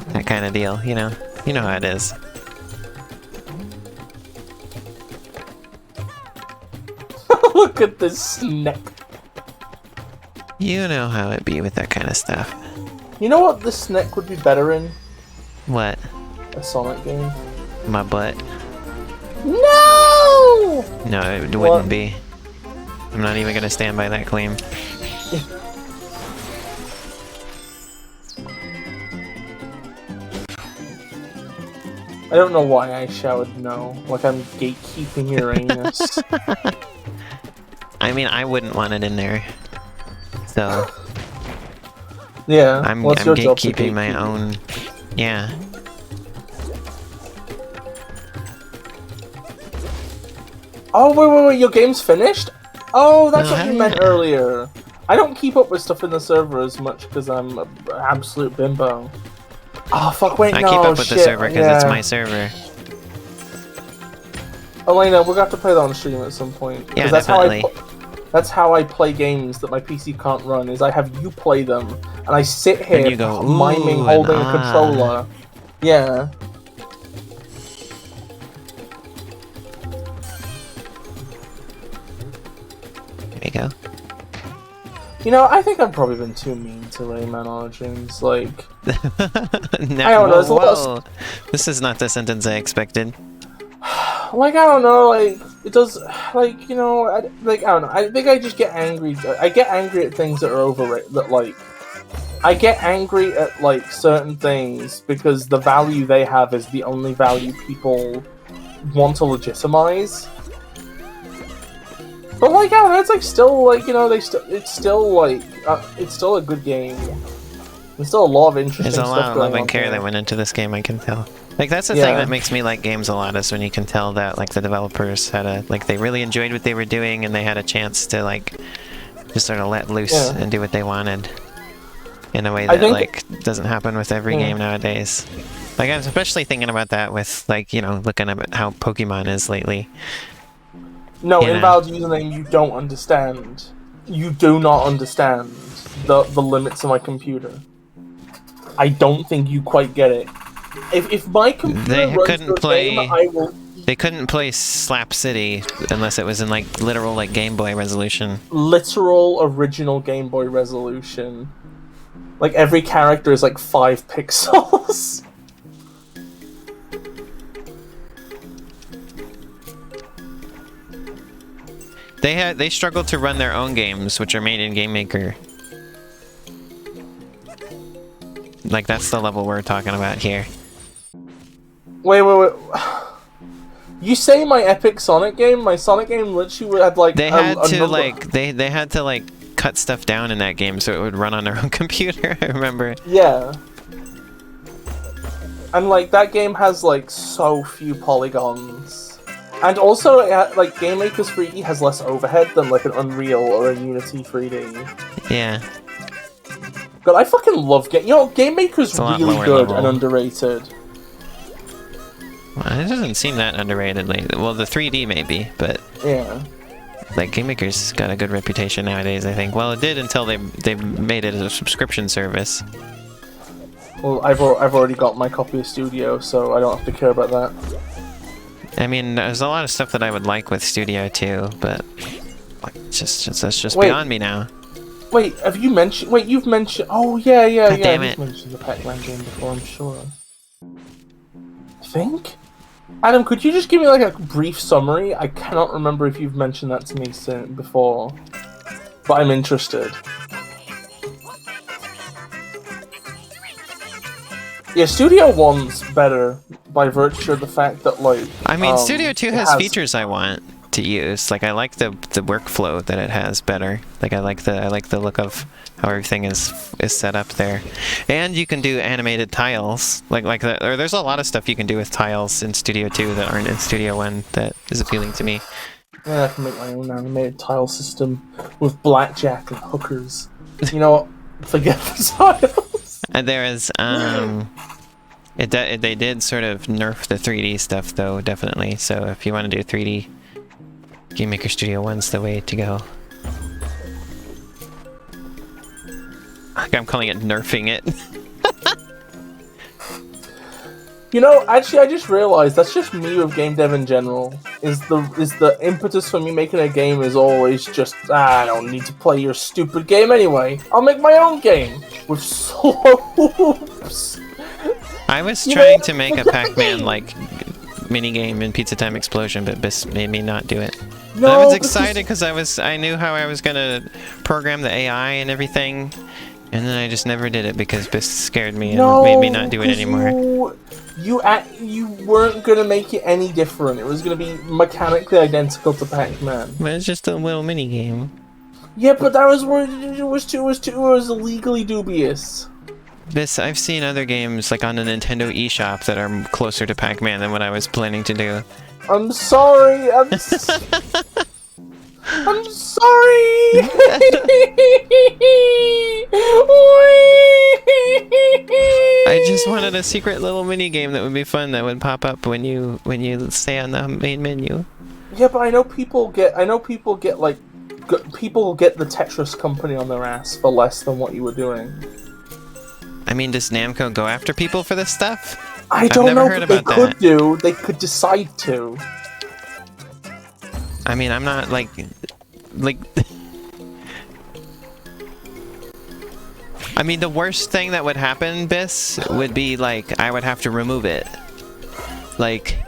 Speaker 1: That kind of deal, you know how it is.
Speaker 2: Look at this snake.
Speaker 1: You know how it be with that kind of stuff.
Speaker 2: You know what this snake would be better in?
Speaker 1: What?
Speaker 2: A Sonic game.
Speaker 1: My butt?
Speaker 2: No!
Speaker 1: No, it
Speaker 2: What?
Speaker 1: wouldn't be. I'm not even gonna stand by that claim.
Speaker 2: I don't know why I shouted no. Like I'm gatekeeping Uranus.
Speaker 1: I mean, I wouldn't want it in there. So
Speaker 2: Yeah.
Speaker 1: I'm
Speaker 2: what's your job to
Speaker 1: gatekeeping my
Speaker 2: gatekeep?
Speaker 1: own. Yeah.
Speaker 2: Oh wait, your game's finished? Oh, that's
Speaker 1: Oh,
Speaker 2: what you
Speaker 1: hell
Speaker 2: meant
Speaker 1: yeah.
Speaker 2: earlier. I don't keep up with stuff in the server as much because I'm an absolute bimbo. Oh fuck! Wait,
Speaker 1: I
Speaker 2: no,
Speaker 1: keep up with
Speaker 2: shit.
Speaker 1: the server because it's
Speaker 2: Yeah.
Speaker 1: my server.
Speaker 2: Elena, we're gonna have to play that on stream at some point.
Speaker 1: Yeah,
Speaker 2: 'Cause that's
Speaker 1: definitely.
Speaker 2: that's how I play games that my PC can't run. Is I have you play them, and I sit here
Speaker 1: And you go,
Speaker 2: miming
Speaker 1: ooh,
Speaker 2: holding
Speaker 1: and
Speaker 2: a controller. Yeah.
Speaker 1: There you go.
Speaker 2: You know, I think I've probably been too mean to Rayman Origins. Like,
Speaker 1: No,
Speaker 2: I don't know, there's a lot
Speaker 1: whoa. This is not the sentence I expected.
Speaker 2: like I don't know, like it does, like you know, I don't know. I think I just get angry. I get angry at things that are overrated. That like, I get angry at like certain things because the value they have is the only value people want to legitimize. But like, I don't know, it's like still like you know it's still like it's still a good game. There's still a lot of interesting
Speaker 1: There's a
Speaker 2: stuff
Speaker 1: lot of
Speaker 2: going
Speaker 1: love and
Speaker 2: on
Speaker 1: care
Speaker 2: there.
Speaker 1: that went into this game, I can tell. Like, that's the
Speaker 2: Yeah.
Speaker 1: thing that makes me like games a lot, is when you can tell that, like, the developers had a, like, they really enjoyed what they were doing, and they had a chance to, like, just sort of let loose
Speaker 2: Yeah.
Speaker 1: and do what they wanted. In a way
Speaker 2: I
Speaker 1: that,
Speaker 2: think-
Speaker 1: like, doesn't happen with every
Speaker 2: Yeah.
Speaker 1: game nowadays. Like, I'm especially thinking about that with, like, you know, looking at how Pokemon is lately.
Speaker 2: No,
Speaker 1: You know.
Speaker 2: invalid username, you don't understand. You do not understand the limits of my computer. I don't think you quite get it. If my computer
Speaker 1: They
Speaker 2: runs
Speaker 1: couldn't
Speaker 2: your
Speaker 1: play-
Speaker 2: game, I will
Speaker 1: They couldn't play Slap City unless it was in, like, literal, like, Game Boy resolution.
Speaker 2: literal original Game Boy resolution. Like every character is like 5 pixels.
Speaker 1: They struggled to run their own games, which are made in Game Maker. Like, that's the level we're talking about here.
Speaker 2: Wait. You say my epic Sonic game? My Sonic game literally had like
Speaker 1: They
Speaker 2: a
Speaker 1: had to
Speaker 2: number-
Speaker 1: like they had to like cut stuff down in that game so it would run on their own computer. I remember.
Speaker 2: Yeah. And like that game has like so few polygons. And also like Game Maker's 3D has less overhead than like an Unreal or a Unity 3D.
Speaker 1: Yeah.
Speaker 2: God, I fucking love Game. You know, Game Maker's
Speaker 1: a lot
Speaker 2: really
Speaker 1: lower
Speaker 2: good
Speaker 1: level.
Speaker 2: and underrated.
Speaker 1: Well, it doesn't seem that underrated lately. Well, the 3D maybe, but
Speaker 2: Yeah.
Speaker 1: like Game Maker's got a good reputation nowadays, I think. Well, it did until they made it as a subscription service.
Speaker 2: Well, I've already got my copy of Studio, so I don't have to care about that.
Speaker 1: I mean, there's a lot of stuff that I would like with Studio too, but like, that's just
Speaker 2: Wait.
Speaker 1: beyond me now.
Speaker 2: Wait, have you mentioned? Wait, you've mentioned. Oh yeah.
Speaker 1: God damn
Speaker 2: You've
Speaker 1: it.
Speaker 2: mentioned the Pac-Man game before, I'm sure. I think. Adam, could you just give me like a brief summary? I cannot remember if you've mentioned that to me before, but I'm interested. Yeah, Studio 1's better by virtue of the fact that like.
Speaker 1: I mean, Studio 2
Speaker 2: it
Speaker 1: has features I want to use. Like, I like the workflow that it has better. Like, I like the look of how everything is set up there, and you can do animated tiles like that. Or there's a lot of stuff you can do with tiles in Studio 2 that aren't in Studio 1 that is appealing to me.
Speaker 2: Yeah, I can make my own animated tile system with blackjack and hookers. You know what? Forget the tiles.
Speaker 1: And there is they did sort of nerf the 3D stuff though, definitely. So if you want to do 3D, Game Maker Studio 1's the way to go. I'm calling it nerfing it.
Speaker 2: You know, actually, I just realized that's just me with game dev in general. Is the impetus for me making a game is always just I don't need to play your stupid game anyway. I'll make my own game with slopes.
Speaker 1: I was
Speaker 2: You
Speaker 1: trying
Speaker 2: know,
Speaker 1: to make a Pac-Man like mini game in Pizza Time Explosion, but Bis made me not do it. But I was excited because I knew how I was gonna program the AI and everything, and then I just never did it because Bis scared me and made me not do it anymore.
Speaker 2: You weren't gonna make it any different. It was gonna be mechanically identical to Pac-Man.
Speaker 1: But it's just a little mini game.
Speaker 2: Yeah, but that was where it was legally dubious.
Speaker 1: Bis, I've seen other games like on the Nintendo eShop that are closer to Pac-Man than what I was planning to do.
Speaker 2: I'm sorry. I'm sorry.
Speaker 1: I just wanted a secret little mini game that would be fun that would pop up when you stay on the main menu.
Speaker 2: Yeah, but I know people get like people get the Tetris company on their ass for less than what you were doing.
Speaker 1: I mean, does Namco go after people for this stuff?
Speaker 2: I don't know,
Speaker 1: heard
Speaker 2: but they
Speaker 1: about
Speaker 2: could
Speaker 1: that.
Speaker 2: do. They could decide to.
Speaker 1: I mean, I'm not like I mean, the worst thing that would happen, Bis, would be like I would have to remove it. Like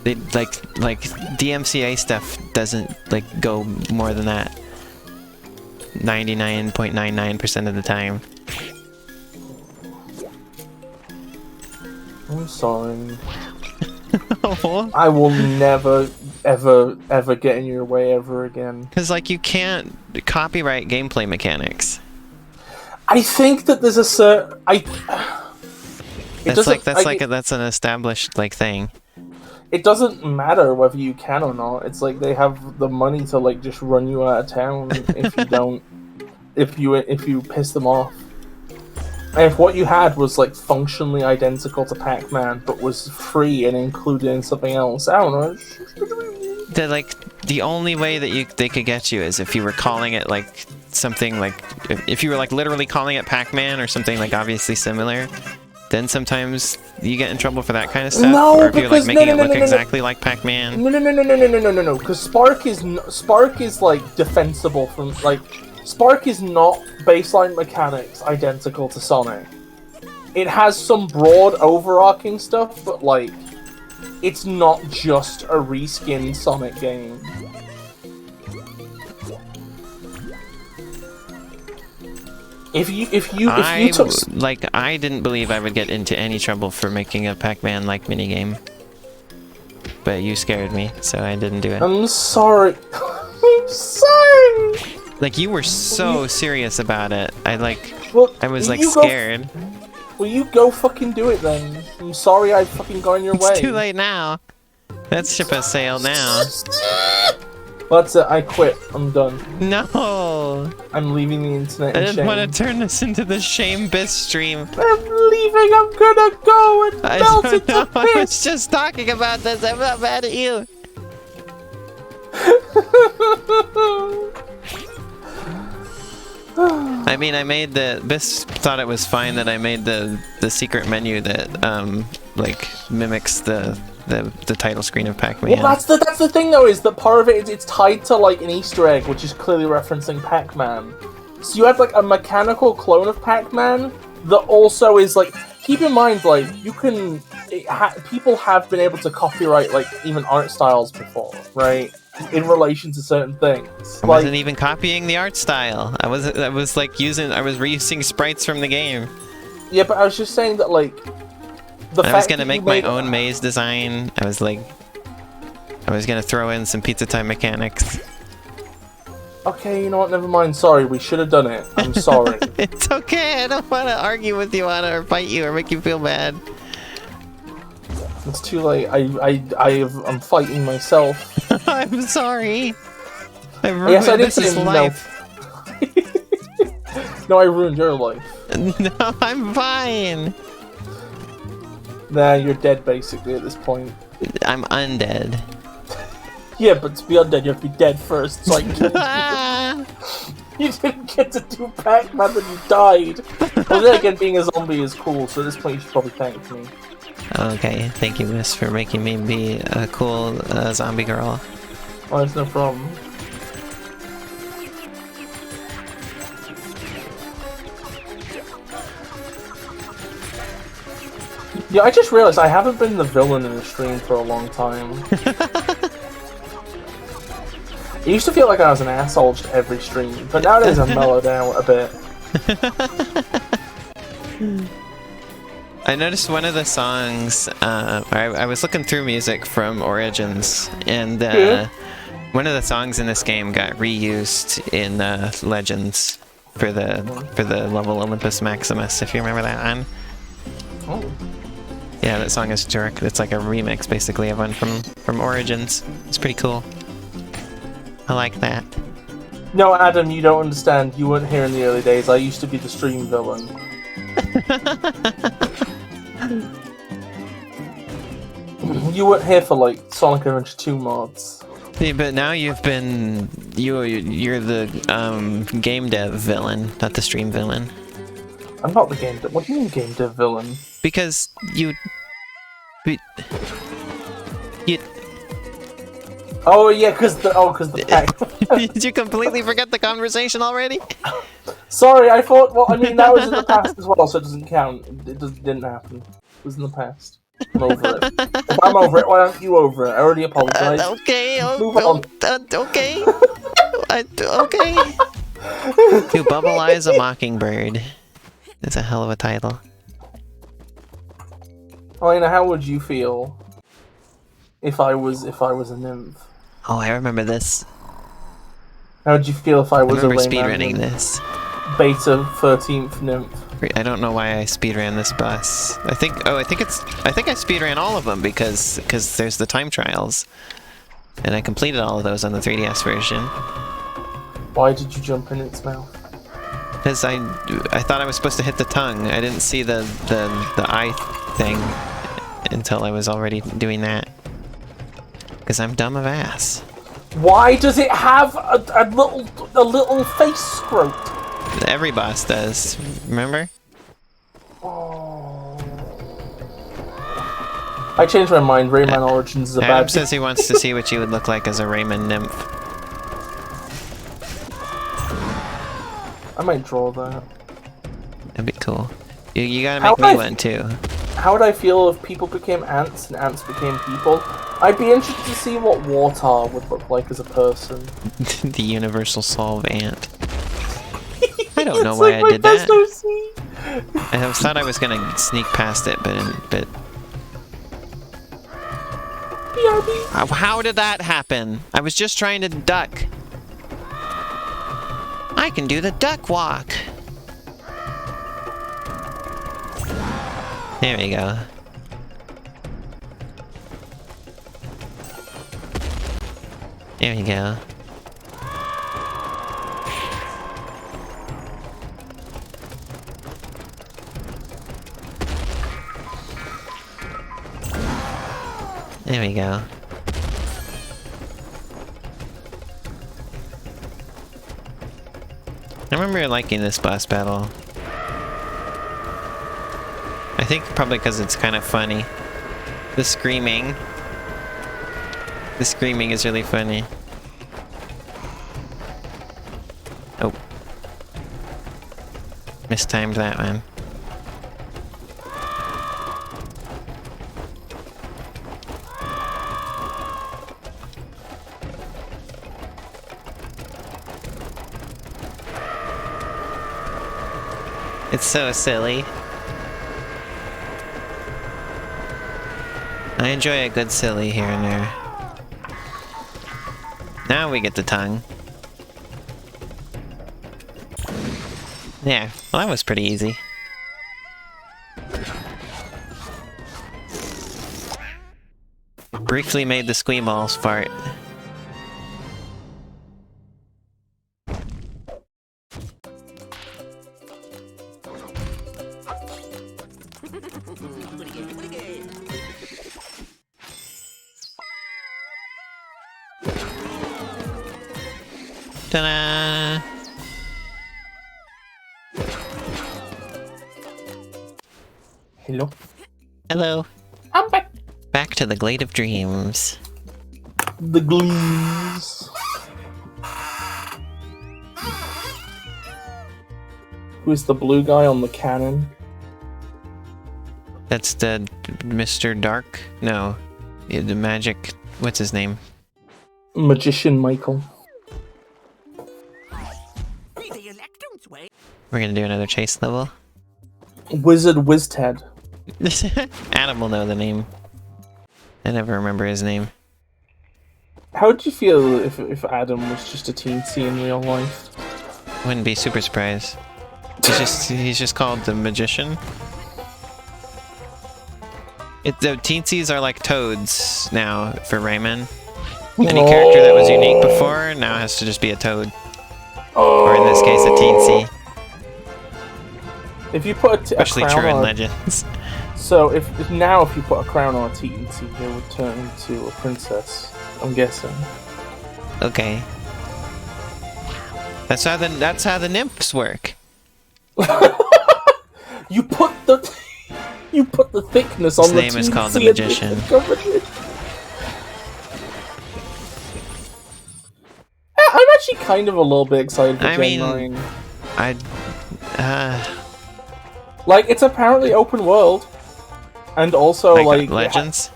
Speaker 1: DMCA stuff doesn't like go more than that. 99.99% of the time.
Speaker 2: I'm sorry.
Speaker 1: Oh.
Speaker 2: I will never, ever get in your way ever again.
Speaker 1: Because like you can't copyright gameplay mechanics.
Speaker 2: I think that there's a certain
Speaker 1: That's an established like thing.
Speaker 2: It doesn't matter whether you can or not. It's like they have the money to like just run you out of town if you don't, if you piss them off. And if what you had was like functionally identical to Pac-Man but was free and included in something else, I don't know.
Speaker 1: The only way that they could get you is if you were calling it like something like if you were like literally calling it Pac-Man or something like obviously similar. Then sometimes you get in trouble for that kind of stuff.
Speaker 2: No,
Speaker 1: or if you're like making it look
Speaker 2: no.
Speaker 1: exactly like Pac-Man.
Speaker 2: No. Because Spark is like defensible from like Spark is not baseline mechanics identical to Sonic. It has some broad overarching stuff, but like it's not just a reskinned Sonic game. If you took
Speaker 1: I didn't believe I would get into any trouble for making a Pac-Man like minigame. But you scared me, so I didn't do it.
Speaker 2: I'm sorry. I'm sorry.
Speaker 1: Like you were so serious about it. I was like
Speaker 2: you
Speaker 1: scared.
Speaker 2: Well, you go fucking do it then. I'm sorry I fucking got in your way.
Speaker 1: It's too late now. That ship has sailed now.
Speaker 2: That's it. I quit. I'm done.
Speaker 1: No.
Speaker 2: I'm leaving the internet in
Speaker 1: I
Speaker 2: shame.
Speaker 1: didn't want to turn this into the Shame Bis stream.
Speaker 2: I'm leaving. I'm gonna go and melt into piss.
Speaker 1: I was just talking about this. I'm not mad at you. I mean, Bis thought it was fine that I made the secret menu that like mimics the title screen of Pac-Man.
Speaker 2: Well, that's the thing though, is that part of it's tied to like an Easter egg, which is clearly referencing Pac-Man. So you have like a mechanical clone of Pac-Man that also is like. Keep in mind, like people have been able to copyright like even art styles before, right? In relation to certain things.
Speaker 1: I wasn't even copying the art style. I was reusing sprites from the game.
Speaker 2: Yeah, but I was just saying that like
Speaker 1: I was gonna make my own maze design. I was gonna throw in some pizza time mechanics.
Speaker 2: Okay, you know what? Never mind. Sorry, we should have done it. I'm sorry.
Speaker 1: It's okay. I don't want to argue with you on it or fight you or make you feel bad.
Speaker 2: It's too late. I'm fighting myself.
Speaker 1: I'm sorry. I ruined
Speaker 2: Yes, I did
Speaker 1: Bis's life.
Speaker 2: No, I ruined your life.
Speaker 1: No, I'm fine.
Speaker 2: Nah, you're dead basically at this point.
Speaker 1: I'm undead.
Speaker 2: Yeah, but to be undead, you have to be dead first. So you didn't get to do Pac-Man, then you died. Well, then again, being a zombie is cool, so at this point you should probably thank me.
Speaker 1: Okay, thank you, Miss, for making me be a cool zombie girl.
Speaker 2: Oh, there's no problem. Yeah, I just realized I haven't been the villain in the stream for a long time. It used to feel like I was an asshole just every stream, but nowadays I'm mellowed out a bit.
Speaker 1: I noticed one of the songs, I was looking through music from Origins, and one of the songs in this game got reused in Legends for the level Olympus Maximus, if you remember that one.
Speaker 2: Oh.
Speaker 1: Yeah, that song is direct. It's like a remix, basically, of one from Origins. It's pretty cool. I like that.
Speaker 2: No, Adam, you don't understand. You weren't here in the early days. I used to be the stream villain. You weren't here for like Sonic Adventure 2 mods.
Speaker 1: Yeah, but now you've been you're the game dev villain, not the stream villain.
Speaker 2: I'm not the game dev. What do you mean game dev villain?
Speaker 1: Because you.
Speaker 2: Oh yeah, because the pack.
Speaker 1: Did you completely forget the conversation already?
Speaker 2: Sorry, I thought. Well, I mean that was in the past as well, so it doesn't count. Didn't happen. It was in the past. I'm over it. If I'm over it, why aren't you over it? I already apologized.
Speaker 1: Okay.
Speaker 2: Move on.
Speaker 1: Okay. Okay. To Bubble Eyes a Mockingbird. That's a hell of a title.
Speaker 2: Elena, how would you feel if I was a nymph?
Speaker 1: Oh, I remember this.
Speaker 2: How would you feel if I was
Speaker 1: I remember
Speaker 2: a Rayman
Speaker 1: speedrunning
Speaker 2: nymph?
Speaker 1: this.
Speaker 2: Beta 13th nymph.
Speaker 1: I don't know why I speedran this boss. I think I speedran all of them because there's the time trials. And I completed all of those on the 3DS version.
Speaker 2: Why did you jump in its mouth?
Speaker 1: Because I thought I was supposed to hit the tongue. I didn't see the eye thing until I was already doing that. Because I'm dumb of ass.
Speaker 2: Why does it have a little face scrote?
Speaker 1: Every boss does. Remember?
Speaker 2: Oh. I changed my mind. Rayman Origins is a
Speaker 1: Adam
Speaker 2: bad.
Speaker 1: says he wants to see what you would look like as a Rayman nymph.
Speaker 2: I might draw that.
Speaker 1: That'd be cool. You gotta make me one too.
Speaker 2: How would I feel if people became ants and ants became people? I'd be interested to see what Wartar would look like as a person.
Speaker 1: The universal solve ant. I don't know why I did that. I thought I was gonna sneak past it, but how did that happen? I was just trying to duck. I can do the duck walk. There we go. There we go. There we go. I remember liking this boss battle. I think probably because it's kind of funny. The screaming. The screaming is really funny. Oh. Mistimed that one. It's so silly. I enjoy a good silly here and there. Now we get the tongue. Yeah, well that was pretty easy. Briefly made the squeamals fart. Ta-da!
Speaker 2: Hello.
Speaker 1: Hello.
Speaker 2: I'm back.
Speaker 1: Back to the Glade of Dreams.
Speaker 2: The glees. Who's the blue guy on the cannon?
Speaker 1: That's the Mr. Dark? No. Yeah, the magic... What's his name?
Speaker 2: Magician Michael.
Speaker 1: We're gonna do another chase level.
Speaker 2: Wizard Wizted.
Speaker 1: Adam will know the name. I never remember his name.
Speaker 2: How would you feel if Adam was just a teensy in real life?
Speaker 1: Wouldn't be super surprised. He's just called the Magician. The teensies are like toads now for Rayman. Any character that was unique before now has to just be a Toad. Or in this case, a Teensy.
Speaker 2: If you put
Speaker 1: Especially
Speaker 2: a crown
Speaker 1: true in
Speaker 2: on
Speaker 1: Legends.
Speaker 2: So if you put a crown on a Teensy, it would turn into a princess. I'm guessing.
Speaker 1: Okay. That's how the nymphs work.
Speaker 2: You put the thickness on
Speaker 1: His
Speaker 2: the
Speaker 1: name is called the
Speaker 2: Teensy
Speaker 1: Magician.
Speaker 2: I'm actually kind of a little bit excited for Gen 9. Like, it's apparently open world. And also, like
Speaker 1: Legends?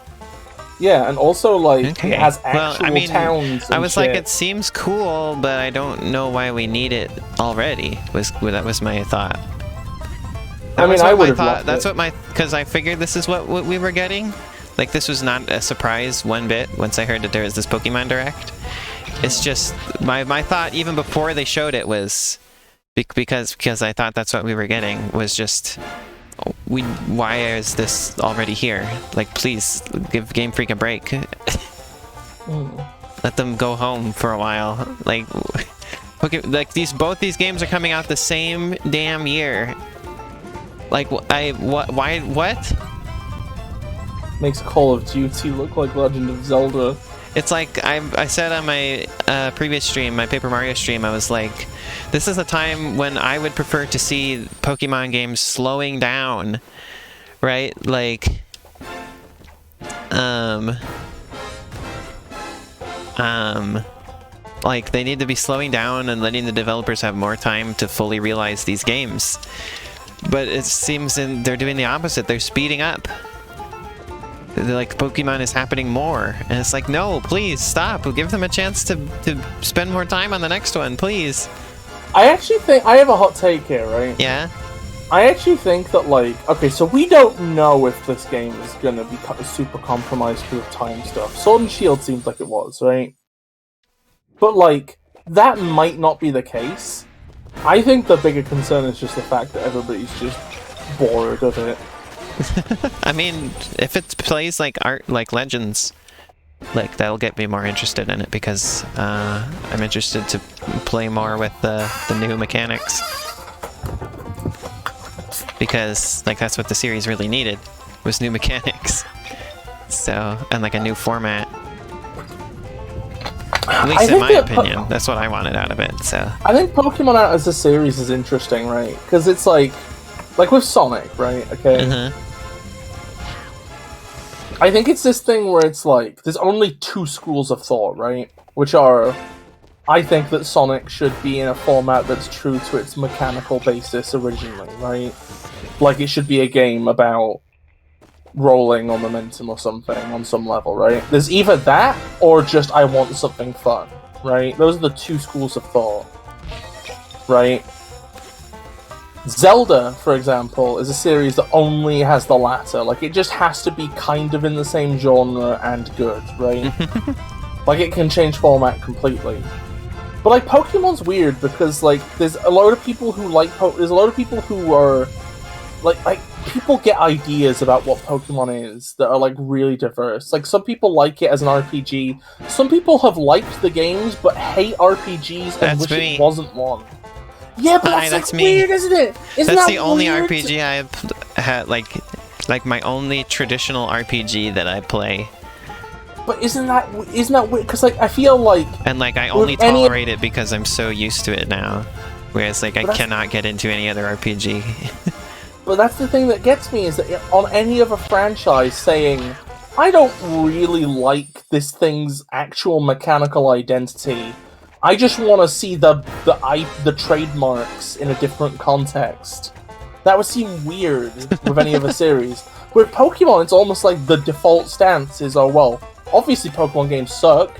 Speaker 2: And also, like,
Speaker 1: Okay.
Speaker 2: it has actual towns and
Speaker 1: I was
Speaker 2: shit.
Speaker 1: like, it seems cool, but I don't know why we need it already, that was my thought.
Speaker 2: I mean, I would have loved
Speaker 1: That's
Speaker 2: it.
Speaker 1: because I figured this is what we were getting. Like, this was not a surprise one bit once I heard that there was this Pokemon Direct. It's just, my thought even before they showed it was, because I thought that's what we were getting, was just, why is this already here? Like, please, give Game Freak a break. Let them go home for a while. Like, both these games are coming out the same damn year. Like, what?
Speaker 2: Makes Call of Duty look like Legend of Zelda.
Speaker 1: It's like, I said on my previous stream, my Paper Mario stream, I was like, this is a time when I would prefer to see Pokemon games slowing down, right? Like, like, they need to be slowing down and letting the developers have more time to fully realize these games. But it seems they're doing the opposite. They're speeding up. They're like, Pokemon is happening more. And it's like, no, please, stop. We'll give them a chance to spend more time on the next one, please.
Speaker 2: I actually think... I have a hot take here, right?
Speaker 1: Yeah?
Speaker 2: I actually think that, like... Okay, so we don't know if this game is gonna be super compromised with time stuff. Sword and Shield seems like it was, right? But, like, that might not be the case. I think the bigger concern is just the fact that everybody's just bored of it.
Speaker 1: I mean, if it plays like Legends, like, that'll get me more interested in it, because I'm interested to play more with the new mechanics. Because, like, that's what the series really needed, was new mechanics. So, and like a new format. At least in my opinion, that's what I wanted out of it, so.
Speaker 2: I think Pokemon Out as a series is interesting, right? Because it's like with Sonic, right? Okay. I think it's this thing where it's like, there's only two schools of thought, right? Which are, I think that Sonic should be in a format that's true to its mechanical basis originally, right? Like, it should be a game about rolling or momentum or something on some level, right? There's either that, or just I want something fun, right? Those are the two schools of thought, right? Zelda, for example, is a series that only has the latter. Like, it just has to be kind of in the same genre and good, right? Like, it can change format completely. But, like, Pokemon's weird because, like, there's a lot of people who like there's a lot of people who are like people get ideas about what Pokemon is that are, like, really diverse. Like, some people like it as an RPG. Some people have liked the games but hate RPGs and wish it wasn't one. Yeah, but that's like weird, isn't it?
Speaker 1: That's the only RPG I've had, like my only traditional RPG that I play.
Speaker 2: But isn't that weird? Because, like, I feel like...
Speaker 1: And, like, I only tolerate it because I'm so used to it now. Whereas, like, I cannot get into any other RPG.
Speaker 2: But that's the thing that gets me, is that on any other franchise saying, I don't really like this thing's actual mechanical identity, I just want to see the trademarks in a different context. That would seem weird with any other series. With Pokemon, it's almost like the default stance is, oh, well, obviously Pokemon games suck.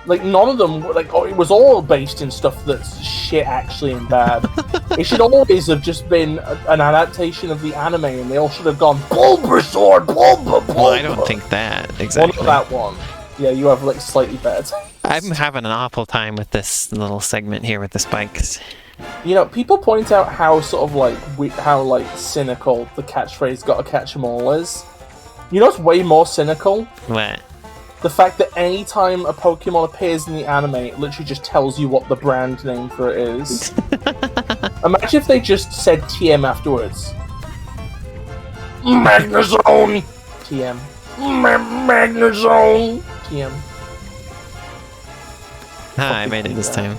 Speaker 2: Like, none of them, like, it was all based in stuff that's shit, actually, and bad. It should always have just been an adaptation of the anime, and they all should have gone, Bulbasaur, Bulba.
Speaker 1: Well, I don't think that, exactly.
Speaker 2: Well, not that one. Yeah, you have, like, slightly better.
Speaker 1: I'm having an awful time with this little segment here with the spikes.
Speaker 2: You know, people point out how sort of, like, how, like, cynical the catchphrase "gotta catch 'em all" is. You know what's way more cynical?
Speaker 1: What?
Speaker 2: the fact that anytime a Pokemon appears in the anime, it literally just tells you what the brand name for it is. Imagine if they just said TM afterwards. Magnezone! TM. Magnezone! TM.
Speaker 1: Ah, I made it this time.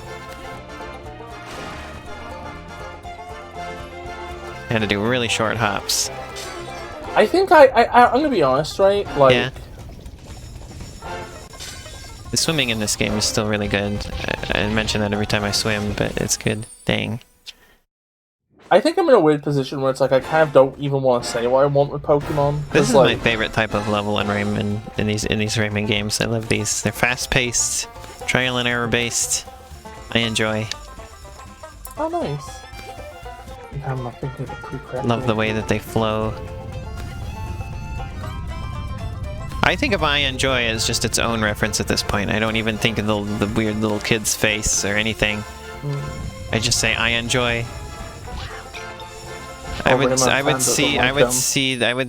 Speaker 1: I had to do really short hops.
Speaker 2: I think I'm gonna be honest, right? Like,
Speaker 1: Yeah. The swimming in this game is still really good. I mention that every time I swim, but it's good. Dang.
Speaker 2: I think I'm in a weird position where it's like I kind of don't even want to say what I want with Pokemon.
Speaker 1: This is
Speaker 2: like,
Speaker 1: my favorite type of level in Rayman, in these Rayman games. I love these. They're fast-paced, trial and error based. I enjoy.
Speaker 2: Oh, nice. I'm not thinking of the pre-prep.
Speaker 1: Love the way that they flow. I think of I enjoy as just its own reference at this point. I don't even think of the weird little kid's face or anything. I just say I enjoy. I would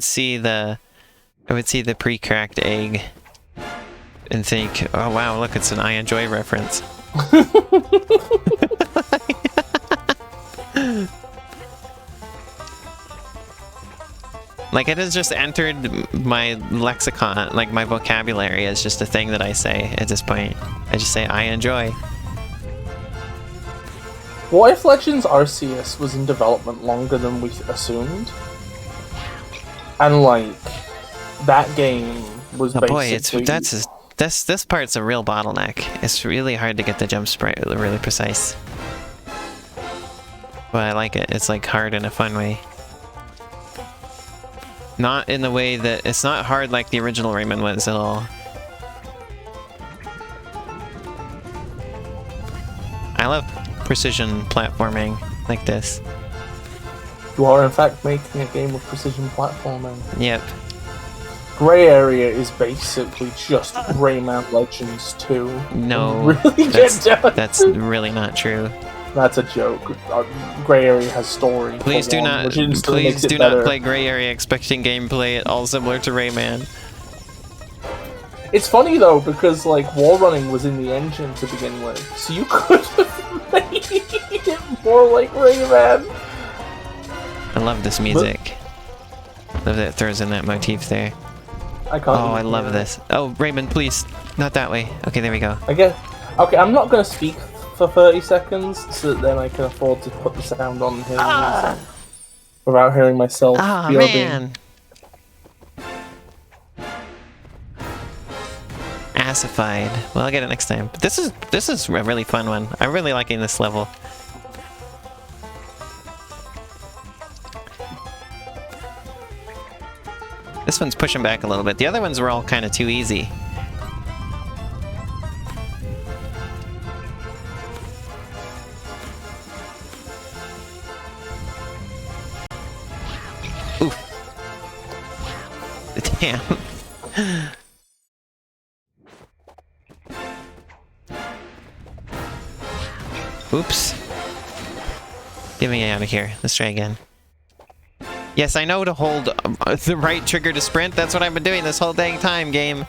Speaker 1: see the pre-cracked egg and think, oh wow, look, it's an I enjoy reference. Like, it has just entered my lexicon, like my vocabulary as just a thing that I say at this point. I just say I enjoy.
Speaker 2: What if Legends Arceus was in development longer than we assumed? And like, that game was basically...
Speaker 1: boy, this part's a real bottleneck. It's really hard to get the jump sprite really precise. But I like it. It's like hard in a fun way. Not in the way that... It's not hard like the original Rayman was at all. I love precision platforming like this.
Speaker 2: You are in fact making a game of precision platforming.
Speaker 1: Yep.
Speaker 2: Gray Area is basically just Rayman Legends 2.
Speaker 1: No,
Speaker 2: really
Speaker 1: that's really not true.
Speaker 2: That's a joke. Gray Area has story.
Speaker 1: Please do not play Gray Area expecting gameplay at all similar to Rayman.
Speaker 2: It's funny though, because like wall running was in the engine to begin with, so you could have made it more like Rayman.
Speaker 1: I love this music. Love that it throws in that motif there.
Speaker 2: I can't.
Speaker 1: Oh, I love this. Oh, Rayman, please, not that way. Okay, there we go.
Speaker 2: I guess. Okay, I'm not gonna speak for 30 seconds, so that then I can afford to put the sound on here without hearing myself.
Speaker 1: Ah, man. Assified. Well, I'll get it next time. But this is a really fun one. I'm really liking this level. This one's pushing back a little bit. The other ones were all kind of too easy. Oof. Damn. Oops. Get me out of here. Let's try again. Yes, I know to hold the right trigger to sprint. That's what I've been doing this whole dang time, game.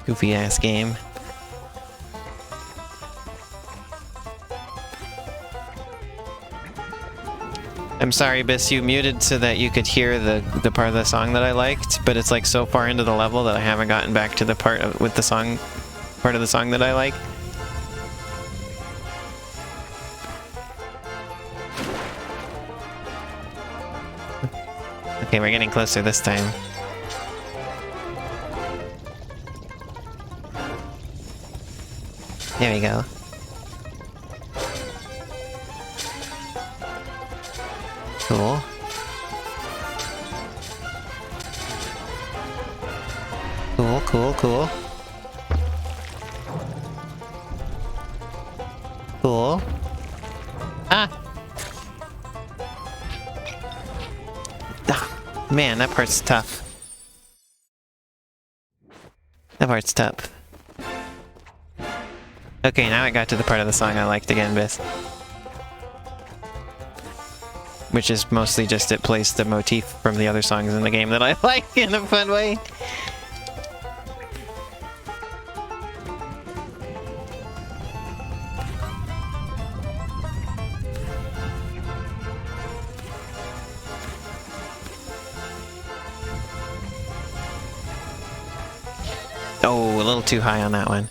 Speaker 1: Goofy ass game. I'm sorry, Bis, you muted so that you could hear the part of the song that I liked, but it's like so far into the level that I haven't gotten back to the part of, with the song, part of the song that I like. Okay, we're getting closer this time. There we go. Cool. Cool, cool, cool. Cool. Ah! Man, that part's tough. That part's tough. Okay, now I got to the part of the song I liked again, Bis. Which is mostly just it plays the motif from the other songs in the game that I like in a fun way. Oh, a little too high on that one.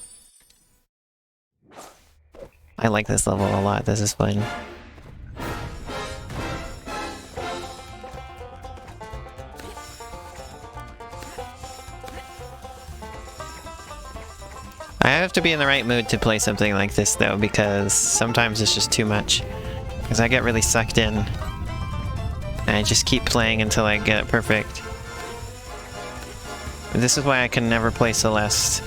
Speaker 1: I like this level a lot. This is fun. I have to be in the right mood to play something like this, though, because sometimes it's just too much. Because I get really sucked in. And I just keep playing until I get it perfect. And this is why I can never play Celeste.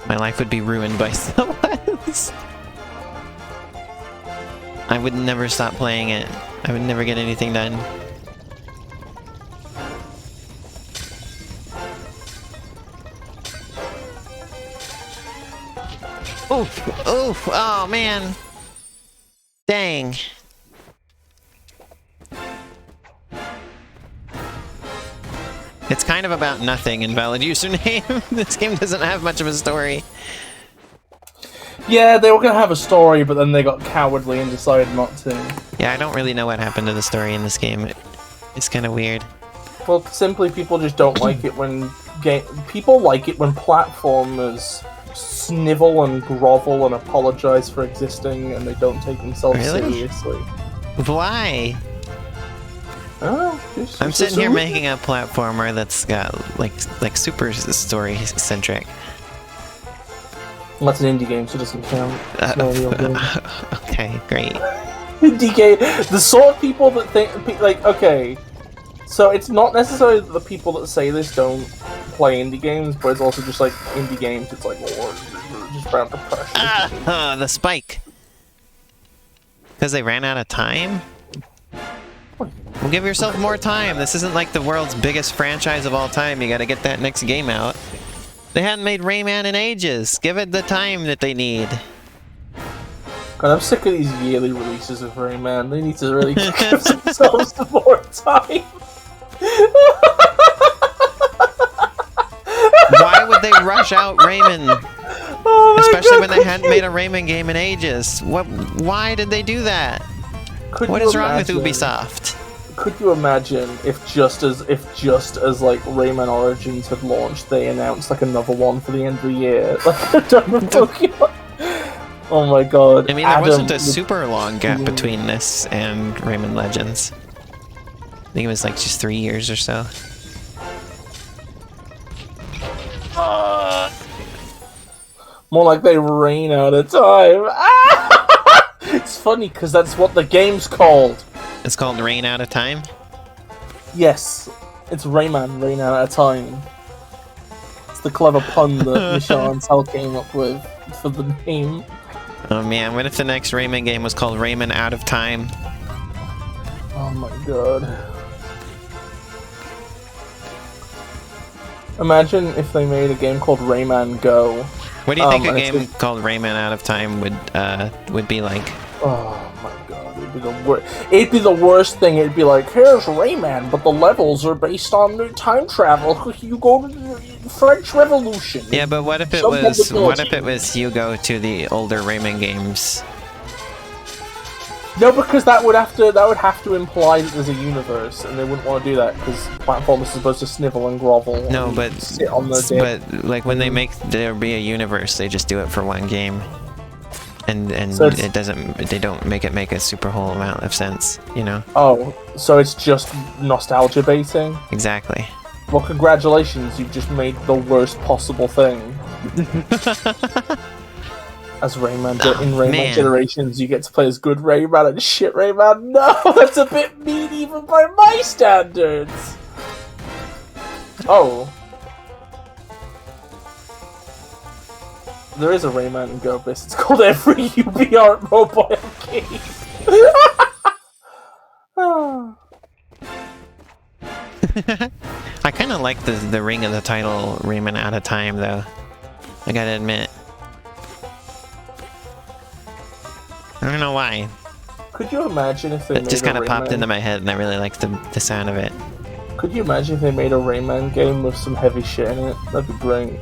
Speaker 1: My life would be ruined by Celeste. I would never stop playing it. I would never get anything done. Oof! Oof! Oh, man! Dang. It's kind of about nothing, Invalid Username. This game doesn't have much of a story.
Speaker 2: Yeah, they were gonna have a story, but then they got cowardly and decided not to.
Speaker 1: Yeah, I don't really know what happened to the story in this game. It's kind of weird.
Speaker 2: Well, simply people just don't like it when people like it when platformers snivel and grovel and apologize for existing, and they don't take themselves seriously.
Speaker 1: Why?
Speaker 2: Oh,
Speaker 1: I'm sitting here making a platformer that's got like super story centric.
Speaker 2: Well, that's an indie game, so it doesn't count. It's not a real game.
Speaker 1: Okay, great.
Speaker 2: Indie game, the sort of people that think like, okay, so it's not necessarily the people that say this don't play indie games, but it's also just like indie games. It's like, oh, just around depression.
Speaker 1: The spike. Because they ran out of time. Well, give yourself more time. This isn't like the world's biggest franchise of all time. You gotta get that next game out. They hadn't made Rayman in ages. Give it the time that they need.
Speaker 2: God, I'm sick of these yearly releases of Rayman. They need to really give themselves some more time.
Speaker 1: Why would they rush out Rayman?
Speaker 2: Oh
Speaker 1: especially when they hadn't made a Rayman game in ages. Why did they do that? What is wrong with Ubisoft?
Speaker 2: Could you imagine if just as like Rayman Origins had launched, they announced like another one for the end of the year, like they've done with Pokemon? Oh my god!
Speaker 1: I mean, there wasn't a super long gap between this and Rayman Legends. I think it was like just 3 years or so.
Speaker 2: More like they ran out of time. It's funny because that's what the game's called.
Speaker 1: It's called Rain Out of Time?
Speaker 2: Yes, it's Rayman, Rain Out of Time. It's the clever pun that Michel and Tal came up with for the name.
Speaker 1: Oh man, what if the next Rayman game was called Rayman Out of Time?
Speaker 2: Oh my god. Imagine if they made a game called Rayman Go.
Speaker 1: What do you think a game called Rayman Out of Time would be like?
Speaker 2: Oh my god, it'd be the worst thing. It'd be like, here's Rayman, but the levels are based on the time travel. You go to the French Revolution.
Speaker 1: Yeah, but what if it was you go to the older Rayman games?
Speaker 2: No, because that would have to imply that there's a universe, and they wouldn't want to do that because platformers are supposed to snivel and grovel.
Speaker 1: No,
Speaker 2: and sit on their dick.
Speaker 1: But like when they make there be a universe, they just do it for one game, and
Speaker 2: so
Speaker 1: it doesn't. They don't make it make a super whole amount of sense, you know?
Speaker 2: Oh, so it's just nostalgia baiting?
Speaker 1: Exactly.
Speaker 2: Well, congratulations, you've just made the worst possible thing. As Rayman, in Rayman Generations, you get to play as good Rayman and shit Rayman. No, that's a bit mean even by my standards. Oh. There is a Rayman Go Bis. It's called Every UbiArt Mobile Game.
Speaker 1: I kind of like the ring of the title Rayman Out of Time, though. I gotta admit. I don't know why.
Speaker 2: Could you imagine if they made
Speaker 1: it just kind of popped
Speaker 2: Rayman...
Speaker 1: into my head, and I really liked the sound of it.
Speaker 2: Could you imagine if they made a Rayman game with some heavy shit in it? That'd be great.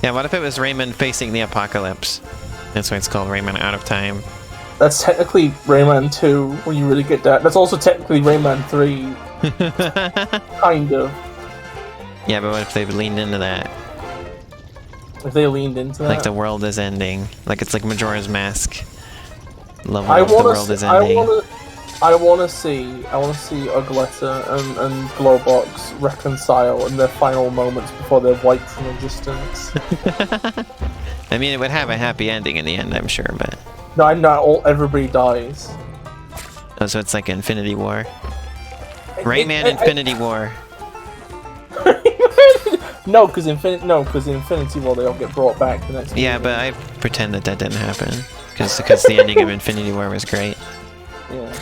Speaker 1: Yeah, what if it was Rayman facing the apocalypse? That's why it's called Rayman Out of Time.
Speaker 2: That's technically Rayman 2, when you really get that. That's also technically Rayman 3. Kind of.
Speaker 1: Yeah, but what if they leaned into that?
Speaker 2: If they leaned into that,
Speaker 1: Like the world is ending. Like it's like Majora's Mask. Level
Speaker 2: I
Speaker 1: of the
Speaker 2: want
Speaker 1: world
Speaker 2: to.
Speaker 1: is ending.
Speaker 2: I want to see Ugletta and Glowbox reconcile in their final moments before they're wiped from existence.
Speaker 1: I mean, it would have a happy ending in the end, I'm sure, but...
Speaker 2: No, I'm not. Everybody dies.
Speaker 1: Oh, so it's like Infinity War. Rayman Infinity War.
Speaker 2: No, because Infinity War they all get brought back the next.
Speaker 1: Yeah,
Speaker 2: movie.
Speaker 1: but I pretend that didn't happen. Because the ending of Infinity War was great.
Speaker 2: Yeah.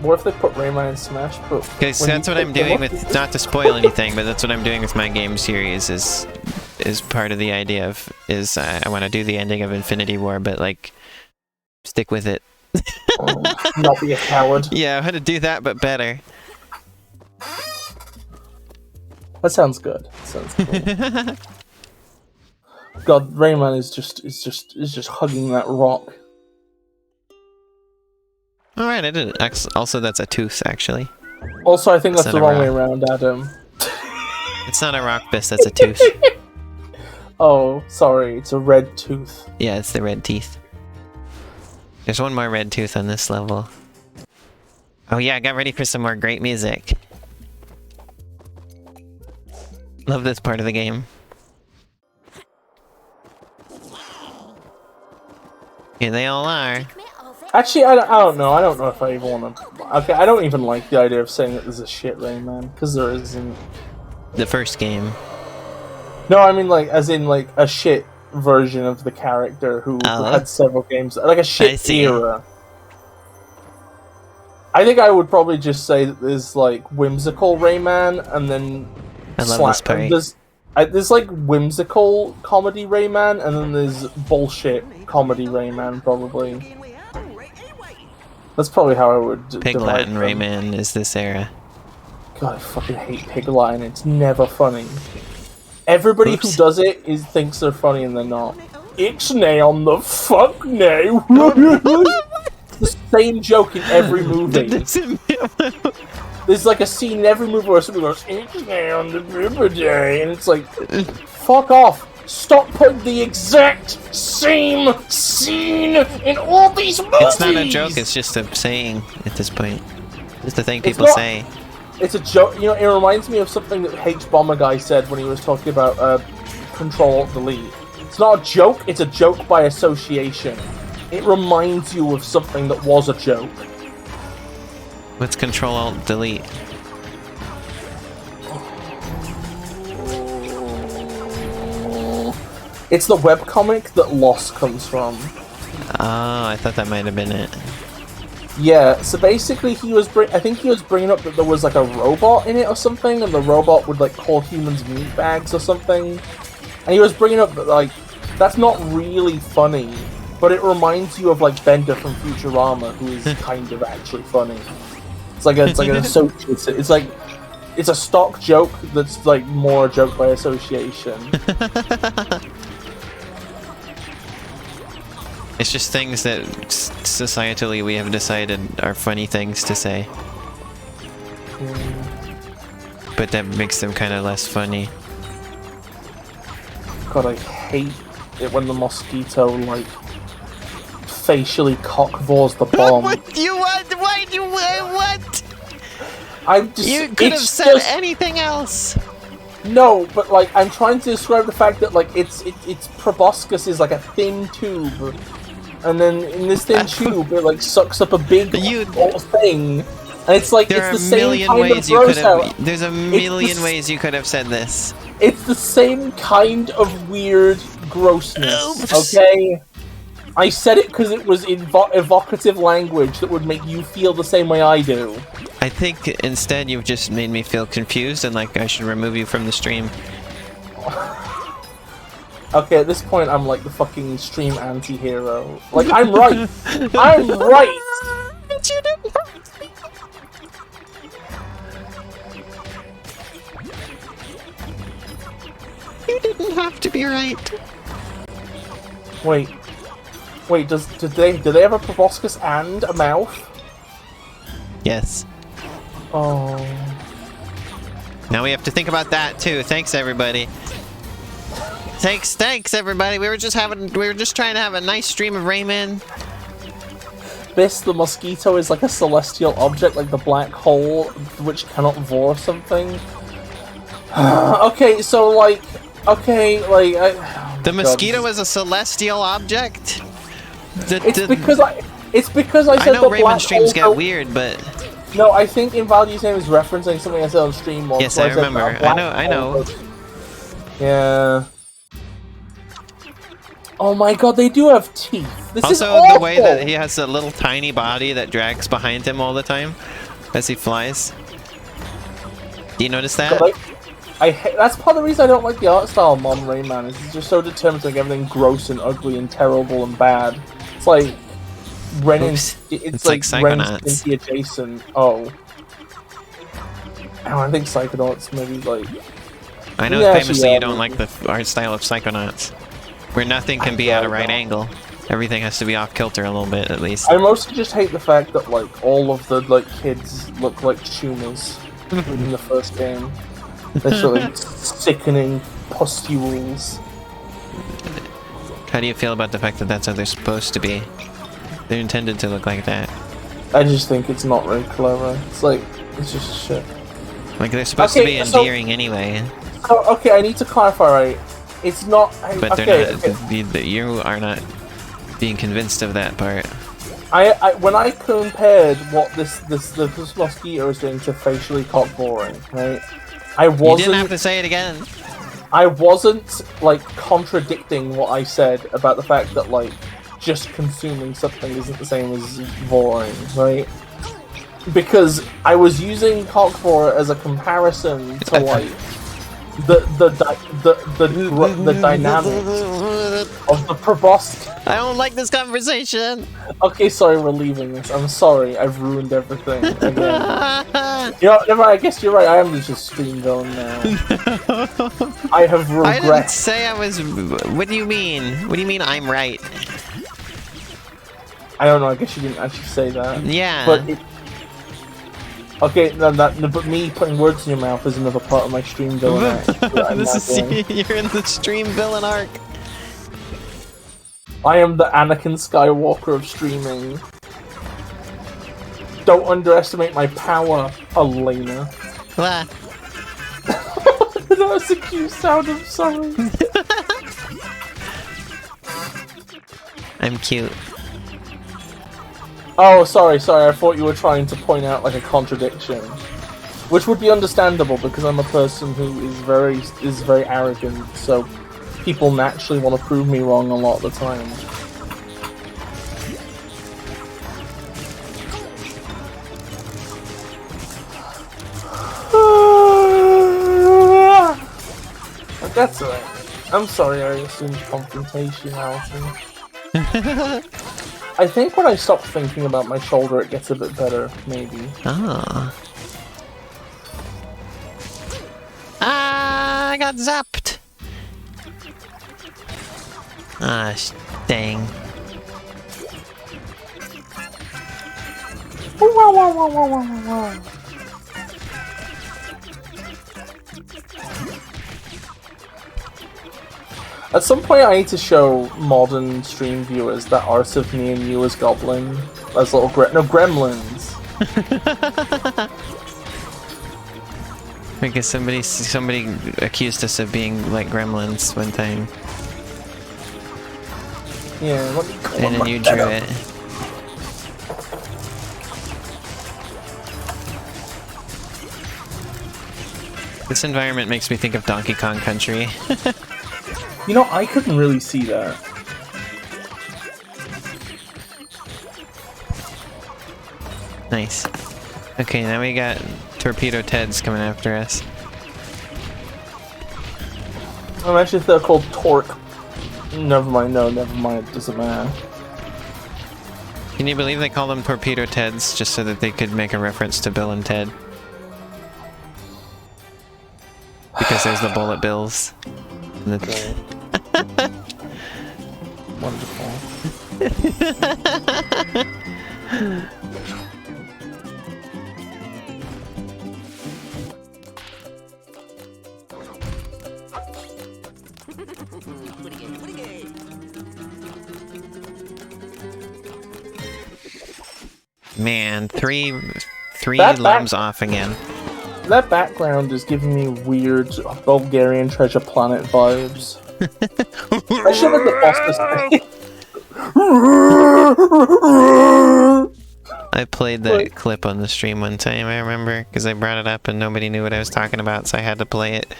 Speaker 2: What if they put Rayman in Smash?
Speaker 1: Because that's what I'm doing with, not to spoil anything, but that's what I'm doing with my game series is part of the idea of, I want to do the ending of Infinity War, but like, stick with it.
Speaker 2: Not be a coward.
Speaker 1: Yeah, I want to do that, but better.
Speaker 2: That sounds good. Sounds cool. God, Rayman is just hugging that rock.
Speaker 1: Alright, I did it. Also, that's a tooth, actually.
Speaker 2: Also, I think
Speaker 1: It's
Speaker 2: that's
Speaker 1: not
Speaker 2: the
Speaker 1: a
Speaker 2: wrong way
Speaker 1: rock.
Speaker 2: around, Adam.
Speaker 1: It's not a rock bis, that's a tooth.
Speaker 2: Oh, sorry, it's a red tooth.
Speaker 1: Yeah, it's the red teeth. There's one more red tooth on this level. Oh yeah, I got ready for some more great music. Love this part of the game. Here they all are.
Speaker 2: Actually, I don't know. I don't know if I even want to... Okay, I don't even like the idea of saying that there's a shit Rayman, because there isn't.
Speaker 1: The first game.
Speaker 2: No, I mean, like, as in, like, a shit version of the character who had several games. Like, a shit era. I think I would probably just say that there's, like, whimsical Rayman, and then...
Speaker 1: I love this part.
Speaker 2: There's, like, whimsical comedy Rayman, and then there's bullshit comedy Rayman, probably. That's probably how I would
Speaker 1: Pig Latin Rayman is this era.
Speaker 2: God, I fucking hate Pig Latin. It's never funny. Everybody who does it thinks they're funny and they're not. It's now on the fuck now. The same joke in every movie. There's like a scene in every movie where somebody goes, "It's now on the river day," and it's like, fuck off. Stop putting the exact same scene in all these movies!
Speaker 1: It's not a joke, it's just a saying at this point. It's the thing people say.
Speaker 2: It's a joke. You know, it reminds me of something that H Bomber Guy said when he was talking about Control-Alt-Delete. It's not a joke, it's a joke by association. It reminds you of something that was a joke.
Speaker 1: What's Control-Alt-Delete?
Speaker 2: It's the webcomic that Lost comes from.
Speaker 1: Oh, I thought that might have been it.
Speaker 2: Yeah, so basically I think he was bringing up that there was like a robot in it or something, and the robot would like call humans meat bags or something. And he was bringing up that like, that's not really funny, but it reminds you of like Bender from Futurama, who is kind of actually funny. It's like an associate. It's a stock joke that's like more a joke by association.
Speaker 1: It's just things that societally we have decided are funny things to say. But that makes them kind of less funny.
Speaker 2: God, I hate it when the mosquito, like, facially cockvores the bomb.
Speaker 1: What do you want? Why do you want? What? You could have said anything else!
Speaker 2: No, but, like, I'm trying to describe the fact that, like, its proboscis is like a thin tube. And then in this thin tube, it like sucks up a big thing, and it's like it's the same kind of gross out.
Speaker 1: There's a million ways you could have said this.
Speaker 2: It's the same kind of weird grossness. Oops. Okay, I said it because it was evocative language that would make you feel the same way I do.
Speaker 1: I think instead you've just made me feel confused, and like I should remove you from the stream.
Speaker 2: Okay, at this point, I'm like the fucking stream anti-hero. Like, I'm right! I'm right!
Speaker 1: You didn't have to be right.
Speaker 2: Wait, do they have a proboscis and a mouth?
Speaker 1: Yes.
Speaker 2: Oh.
Speaker 1: Now we have to think about that too. Thanks everybody. Thanks everybody. We were just trying to have a nice stream of Rayman.
Speaker 2: Bis, the mosquito is like a celestial object, like the black hole, which cannot vor something. Okay, so like,
Speaker 1: the mosquito is a celestial object.
Speaker 2: It's because I said
Speaker 1: I know
Speaker 2: the
Speaker 1: Rayman
Speaker 2: black
Speaker 1: streams
Speaker 2: hole.
Speaker 1: get weird, but
Speaker 2: No, I think Invalidu's name is referencing something I said on stream once.
Speaker 1: yes,
Speaker 2: so
Speaker 1: I
Speaker 2: said
Speaker 1: remember.
Speaker 2: that black
Speaker 1: I know.
Speaker 2: hole. Yeah. Oh my god, they do have teeth. This is
Speaker 1: Also,
Speaker 2: awful.
Speaker 1: the way that he has a little tiny body that drags behind him all the time as he flies. Do you notice that?
Speaker 2: That's part of the reason I don't like the art style of Mom Rayman. Is it's just so determined to make everything gross and ugly and terrible and bad. It's like Ren and it's like Ren and Stimpy adjacent. Oh, I think Psychonauts maybe like.
Speaker 1: I know famously you don't like the art style of Psychonauts, where nothing can be at a right angle. Everything has to be off kilter a little bit at least.
Speaker 2: I mostly just hate the fact that like all of the kids look like tumors in the first game. They're sort of sickening pustules.
Speaker 1: How do you feel about the fact that that's how they're supposed to be? They're intended to look like that.
Speaker 2: I just think it's not very clever. It's like, it's just shit.
Speaker 1: Like, they're supposed to be endearing anyway.
Speaker 2: Oh, okay, I need to clarify, right? It's not...
Speaker 1: But they're not... You are not being convinced of that part.
Speaker 2: When I compared what this mosquito is doing to facially cock boring, right? I wasn't...
Speaker 1: You didn't have to say it again.
Speaker 2: I wasn't, like, contradicting what I said about the fact that, like, just consuming something isn't the same as voring, right? Because I was using cockvor as a comparison to, like, the dynamics of the proboscis.
Speaker 1: I don't like this conversation.
Speaker 2: Okay, sorry, we're leaving this. I'm sorry, I've ruined everything again. You know, never mind, I guess you're right. I am just a stream villain now. I have regressed.
Speaker 1: I didn't say I was. What do you mean? What do you mean I'm right?
Speaker 2: I don't know. I guess you didn't actually say that.
Speaker 1: Yeah.
Speaker 2: But okay, but me putting words in your mouth is another part of my stream villain act.
Speaker 1: You're in the stream villain arc.
Speaker 2: I am the Anakin Skywalker of streaming. Don't underestimate my power, Elena.
Speaker 1: What?
Speaker 2: That was a cute sound, I'm sorry.
Speaker 1: I'm cute.
Speaker 2: Oh, sorry, I thought you were trying to point out like a contradiction. Which would be understandable because I'm a person who is very arrogant, so people naturally want to prove me wrong a lot of the time. But that's alright. I'm sorry I assumed confrontationality. I think when I stop thinking about my shoulder, it gets a bit better, maybe.
Speaker 1: Ah. Ah, I got zapped. Ah, dang.
Speaker 2: At some point, I need to show modern stream viewers that art of me and you as Goblin, as little gremlins.
Speaker 1: Because somebody accused us of being like gremlins one time.
Speaker 2: Yeah, let me
Speaker 1: and then you drew it. This environment makes me think of Donkey Kong Country.
Speaker 2: You know, I couldn't really see that.
Speaker 1: Nice. Okay, now we got Torpedo Teds coming after us.
Speaker 2: I'm actually they're called Torque. Never mind, no, never mind, it doesn't matter.
Speaker 1: Can you believe they call them Torpedo Teds just so that they could make a reference to Bill and Ted? Because there's the bullet bills.
Speaker 2: Okay. Wonderful.
Speaker 1: Man, three
Speaker 2: That
Speaker 1: lums off again.
Speaker 2: That background is giving me weird Bulgarian Treasure Planet vibes. Especially with the boss.
Speaker 1: I played that clip on the stream one time, I remember, because I brought it up and nobody knew what I was talking about, so I had to play it.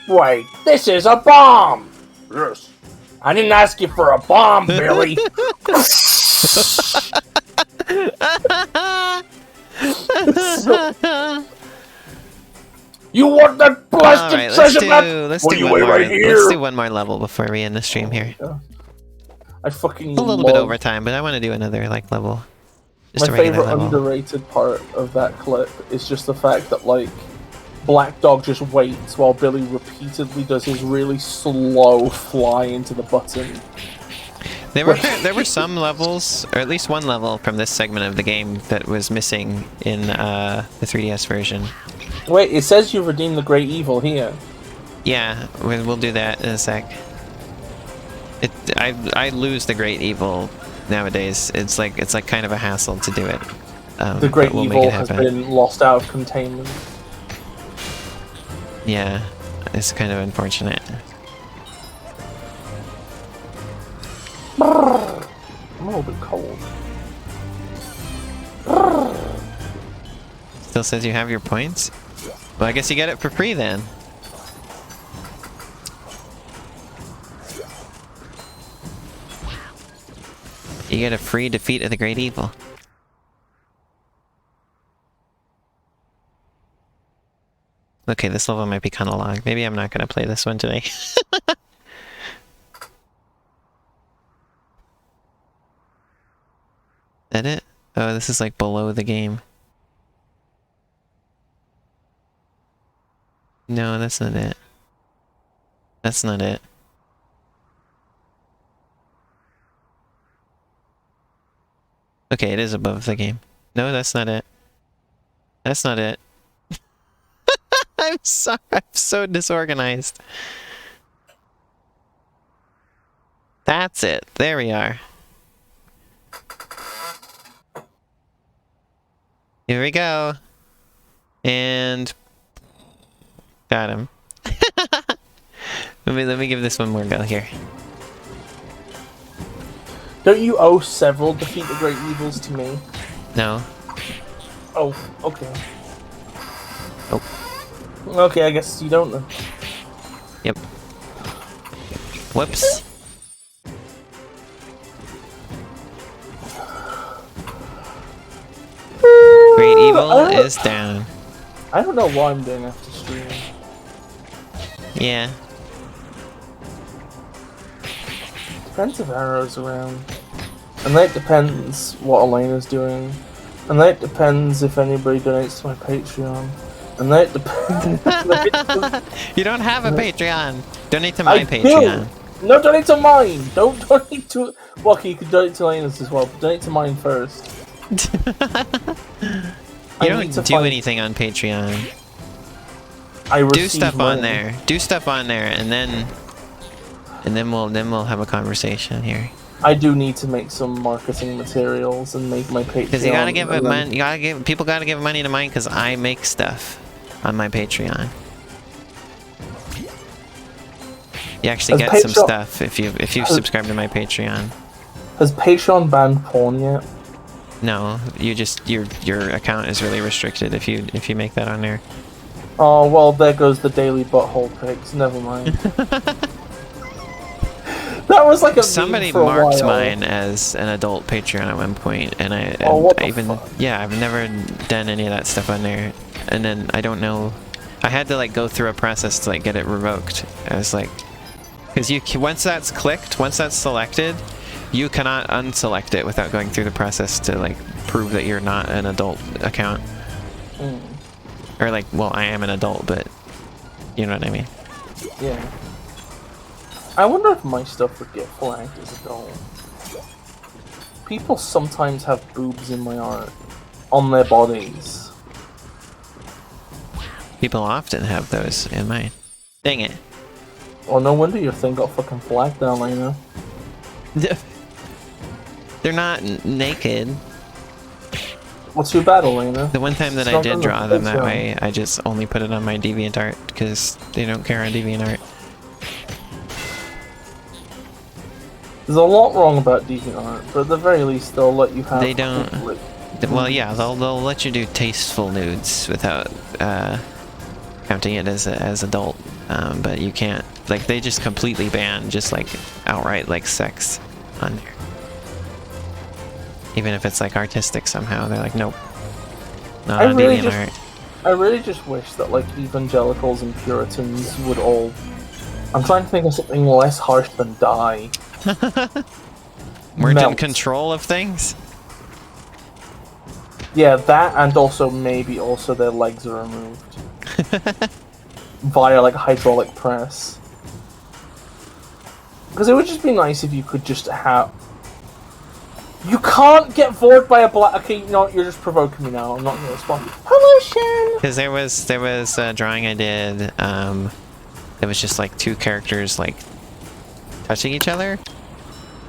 Speaker 2: Wait, this is a bomb! Yes. I didn't ask you for a bomb, Billy! You want that plastic treasure map?
Speaker 1: Let's do one more level before we end the stream here.
Speaker 2: I fucking
Speaker 1: a little bit over time, but I want to do another like level.
Speaker 2: Just my favorite underrated part of that clip is just the fact that like Black Dog just waits while Billy repeatedly does his really slow fly into the button.
Speaker 1: There were some levels, or at least one level from this segment of the game that was missing in the 3DS version.
Speaker 2: Wait, it says you redeemed the Great Evil here.
Speaker 1: Yeah, we'll do that in a sec. I lose the Great Evil nowadays. It's like kind of a hassle to do it.
Speaker 2: The Great Evil has been lost out of containment.
Speaker 1: Yeah, it's kind of unfortunate.
Speaker 2: I'm a little bit cold.
Speaker 1: Still says you have your points? Well, I guess you get it for free then. You get a free defeat of the Great Evil. Okay, this level might be kind of long. Maybe I'm not going to play this one today. Is that it? Oh, this is like below the game. No, that's not it. That's not it. Okay, it is above the game. No, that's not it. That's not it. I'm sorry, I'm so disorganized. That's it. There we are. Here we go. And got him. Let me give this one more go here.
Speaker 2: Don't you owe several Defeat the Great Evils to me?
Speaker 1: No.
Speaker 2: Oh, okay.
Speaker 1: Oh.
Speaker 2: Okay, I guess you don't then.
Speaker 1: Yep. Whoops. Great Evil is down.
Speaker 2: I don't know what I'm doing after streaming.
Speaker 1: Yeah.
Speaker 2: Depends if Arrow's around. And that depends what Elena's doing. And that depends if anybody donates to my Patreon. And that depends...
Speaker 1: You don't have a Patreon! Donate to my Patreon.
Speaker 2: Do. No, donate to mine! Don't donate to... Well, okay, you can donate to Elena's as well, but donate to mine first.
Speaker 1: You don't do anything on Patreon. Do stuff on there. Do stuff on there, and then we'll have a conversation here.
Speaker 2: I do need to make some marketing materials and make my Patreon.
Speaker 1: Because you gotta give it money. People gotta give money to mine because I make stuff on my Patreon. You actually get some stuff if you subscribe to my Patreon.
Speaker 2: Has Patreon banned porn yet?
Speaker 1: No, you just your account is really restricted if you make that on there.
Speaker 2: Oh well, there goes the daily butthole pics. Never mind. That was like
Speaker 1: somebody marked mine as an adult Patreon at one point, and I've never done any of that stuff on there. And then I don't know, I had to like go through a process to like get it revoked. I was like, because once that's clicked, once that's selected, you cannot unselect it without going through the process to like prove that you're not an adult account.
Speaker 2: Mm.
Speaker 1: Or like, well, I am an adult, but you know what I mean.
Speaker 2: Yeah. I wonder if my stuff would get flagged as adult. People sometimes have boobs in my art. On their bodies.
Speaker 1: People often have those in mine. Dang it.
Speaker 2: Well, no wonder your thing got fucking flagged down, Lena.
Speaker 1: They're not naked.
Speaker 2: Well, too bad, Elena.
Speaker 1: The one time that
Speaker 2: It's
Speaker 1: I
Speaker 2: not
Speaker 1: did
Speaker 2: gonna
Speaker 1: draw them
Speaker 2: fix
Speaker 1: that
Speaker 2: them.
Speaker 1: way, I just only put it on my DeviantArt because they don't care on DeviantArt.
Speaker 2: There's a lot wrong about DeviantArt, but at the very least, they'll let you have.
Speaker 1: They don't. Well, yeah, they'll let you do tasteful nudes without counting it as adult, but you can't. Like, they just completely ban just like outright like sex on there. Even if it's like artistic somehow, they're like, nope, not on DeviantArt.
Speaker 2: I really just wish that like evangelicals and Puritans would all. I'm trying to think of something less harsh than die.
Speaker 1: Weren't in
Speaker 2: Melt.
Speaker 1: control of things.
Speaker 2: Yeah, that, and also maybe also their legs are removed via like hydraulic press. Because it would just be nice if you could just have. You can't get bored by a black. Okay, no, you're just provoking me now. I'm not gonna respond. Hello, Shen.
Speaker 1: Because there was a drawing I did. It was just like two characters like touching each other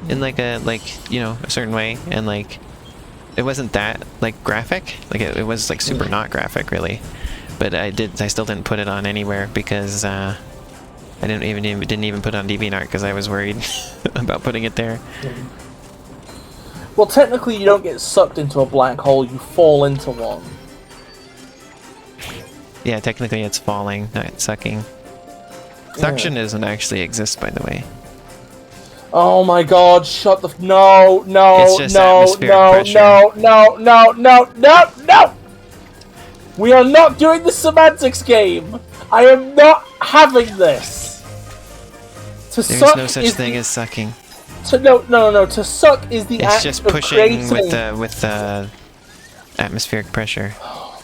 Speaker 1: in like a a certain way, and like it wasn't that like graphic. Like it was like super not graphic really, but I still didn't put it on anywhere because I didn't even put it on DeviantArt because I was worried about putting it there.
Speaker 2: Well, technically, you don't get sucked into a black hole. You fall into one.
Speaker 1: Yeah, technically it's falling, not sucking. Suction doesn't actually exist, by the way.
Speaker 2: Oh my god, shut the no,
Speaker 1: It's just atmospheric pressure.
Speaker 2: No. We are not doing the semantics game. I am not having this.
Speaker 1: There's no such thing as sucking.
Speaker 2: No. To suck is the act
Speaker 1: It's just
Speaker 2: of
Speaker 1: pushing
Speaker 2: creating...
Speaker 1: with the atmospheric pressure.
Speaker 2: Oh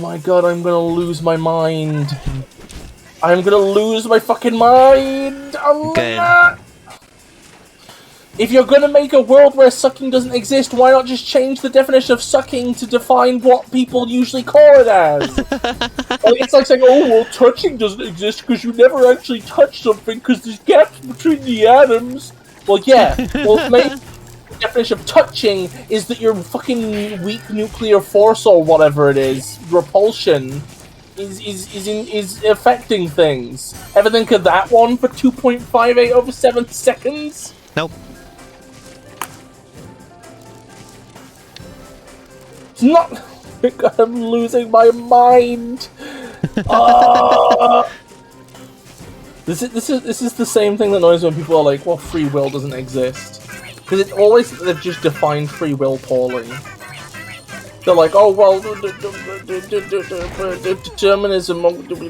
Speaker 2: my god, I'm gonna lose my mind. I'm gonna lose my fucking mind!
Speaker 1: Good.
Speaker 2: If you're gonna make a world where sucking doesn't exist, why not just change the definition of sucking to define what people usually call it as? It's like saying, oh, well, touching doesn't exist because you never actually touch something because there's gaps between the atoms. Well, yeah. Well, maybe the definition of touching is that your fucking weak nuclear force or whatever it is, repulsion, is affecting things. Ever think of that one for 2.58 over 7 seconds?
Speaker 1: Nope.
Speaker 2: It's not. I'm losing my mind. This is the same thing that annoys when people are like, "Well, free will doesn't exist," because it's always that they've just defined free will poorly. They're like, "Oh well, determinism,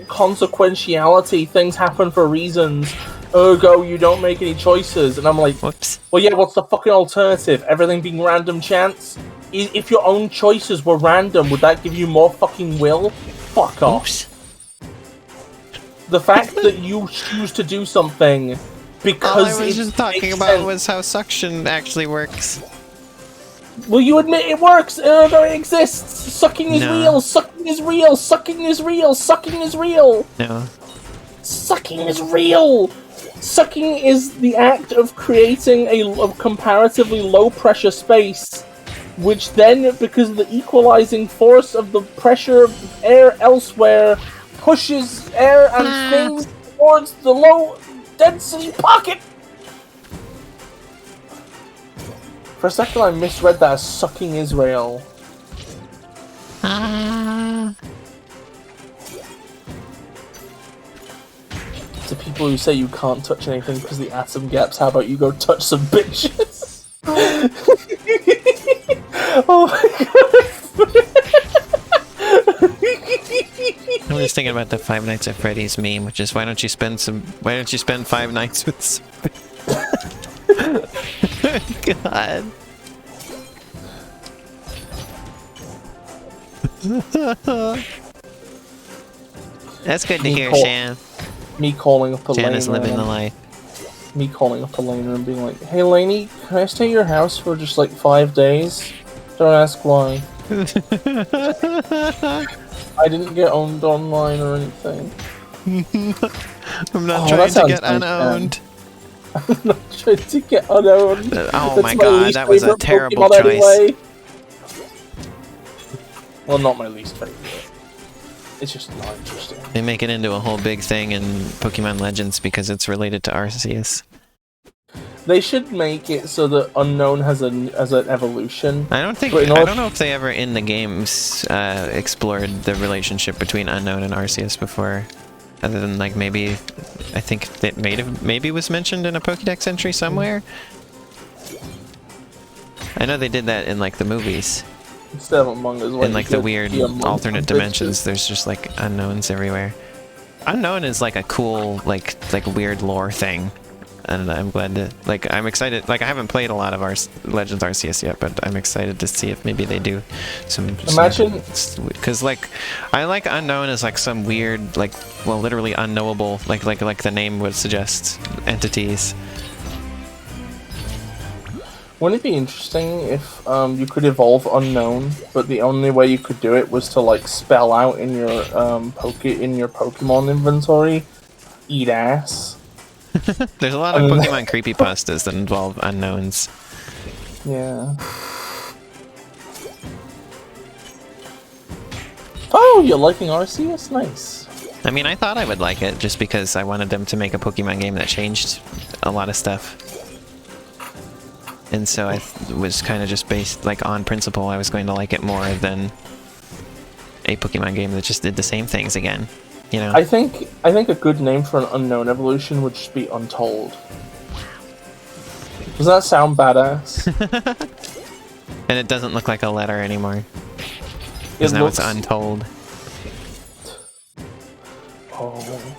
Speaker 2: consequentiality, things happen for reasons. Ergo, you don't make any choices." And I'm like,
Speaker 1: whoops.
Speaker 2: Well, yeah, what's the fucking alternative? Everything being random chance? If your own choices were random, would that give you more fucking will? Fuck off.
Speaker 1: Oops.
Speaker 2: The fact that you choose to do something because
Speaker 1: all I was just talking about was how suction actually works.
Speaker 2: Well, you admit it works. Ergo, it exists. Sucking is real. Sucking is real. Sucking is real. Sucking is real.
Speaker 1: No.
Speaker 2: Sucking is real. Sucking is the act of creating a comparatively low-pressure space, which then, because of the equalizing force of the pressure of air elsewhere, pushes air and things towards the low-density pocket. For a second, I misread that as sucking Israel. To people who say you can't touch anything because the atom gaps, how about you go touch some bitches? Oh my god.
Speaker 1: I'm just thinking about the Five Nights at Freddy's meme, which is why don't you spend 5 nights with some... God. That's good to hear, Shan.
Speaker 2: Me calling up Elena.
Speaker 1: Shan is living the life.
Speaker 2: Me calling up Elena and being like, "Hey, Lainey, can I stay at your house for just like 5 days? Don't ask why. I didn't get owned online or anything."
Speaker 1: I'm not trying to get unowned.
Speaker 2: I'm not trying to get unowned.
Speaker 1: Oh my god, that was a terrible choice.
Speaker 2: Anyway. Well, not my least favorite. It's just not interesting.
Speaker 1: They make it into a whole big thing in Pokemon Legends because it's related to Arceus.
Speaker 2: They should make it so that Unknown has an evolution.
Speaker 1: I don't know if they ever in the games explored the relationship between Unknown and Arceus before, other than like maybe I think that maybe was mentioned in a Pokédex entry somewhere. I know they did that in like the movies.
Speaker 2: Instead of Among Us,
Speaker 1: in like the weird alternate dimensions, there's just like unknowns everywhere. Unknown is like a cool like weird lore thing. And I'm glad to, like, I'm excited, like, I haven't played a lot of Legends Arceus yet, but I'm excited to see if maybe they do some...
Speaker 2: Imagine...
Speaker 1: Because, like, I like Unknown as, like, some weird, like, well, literally unknowable, like the name would suggest, entities.
Speaker 2: Wouldn't it be interesting if you could evolve Unknown, but the only way you could do it was to, like, spell out in your, Pokemon inventory, eat ass?
Speaker 1: There's a lot of Pokemon creepypastas that involve unknowns.
Speaker 2: Yeah. Oh, you're liking Arceus? Nice.
Speaker 1: I mean, I thought I would like it just because I wanted them to make a Pokemon game that changed a lot of stuff. And so I was kind of just based, like, on principle, I was going to like it more than a Pokemon game that just did the same things again. You know?
Speaker 2: I think a good name for an Unknown evolution would just be Untold. Does that sound badass?
Speaker 1: And it doesn't look like a letter anymore. Because now it's Untold.
Speaker 2: Oh.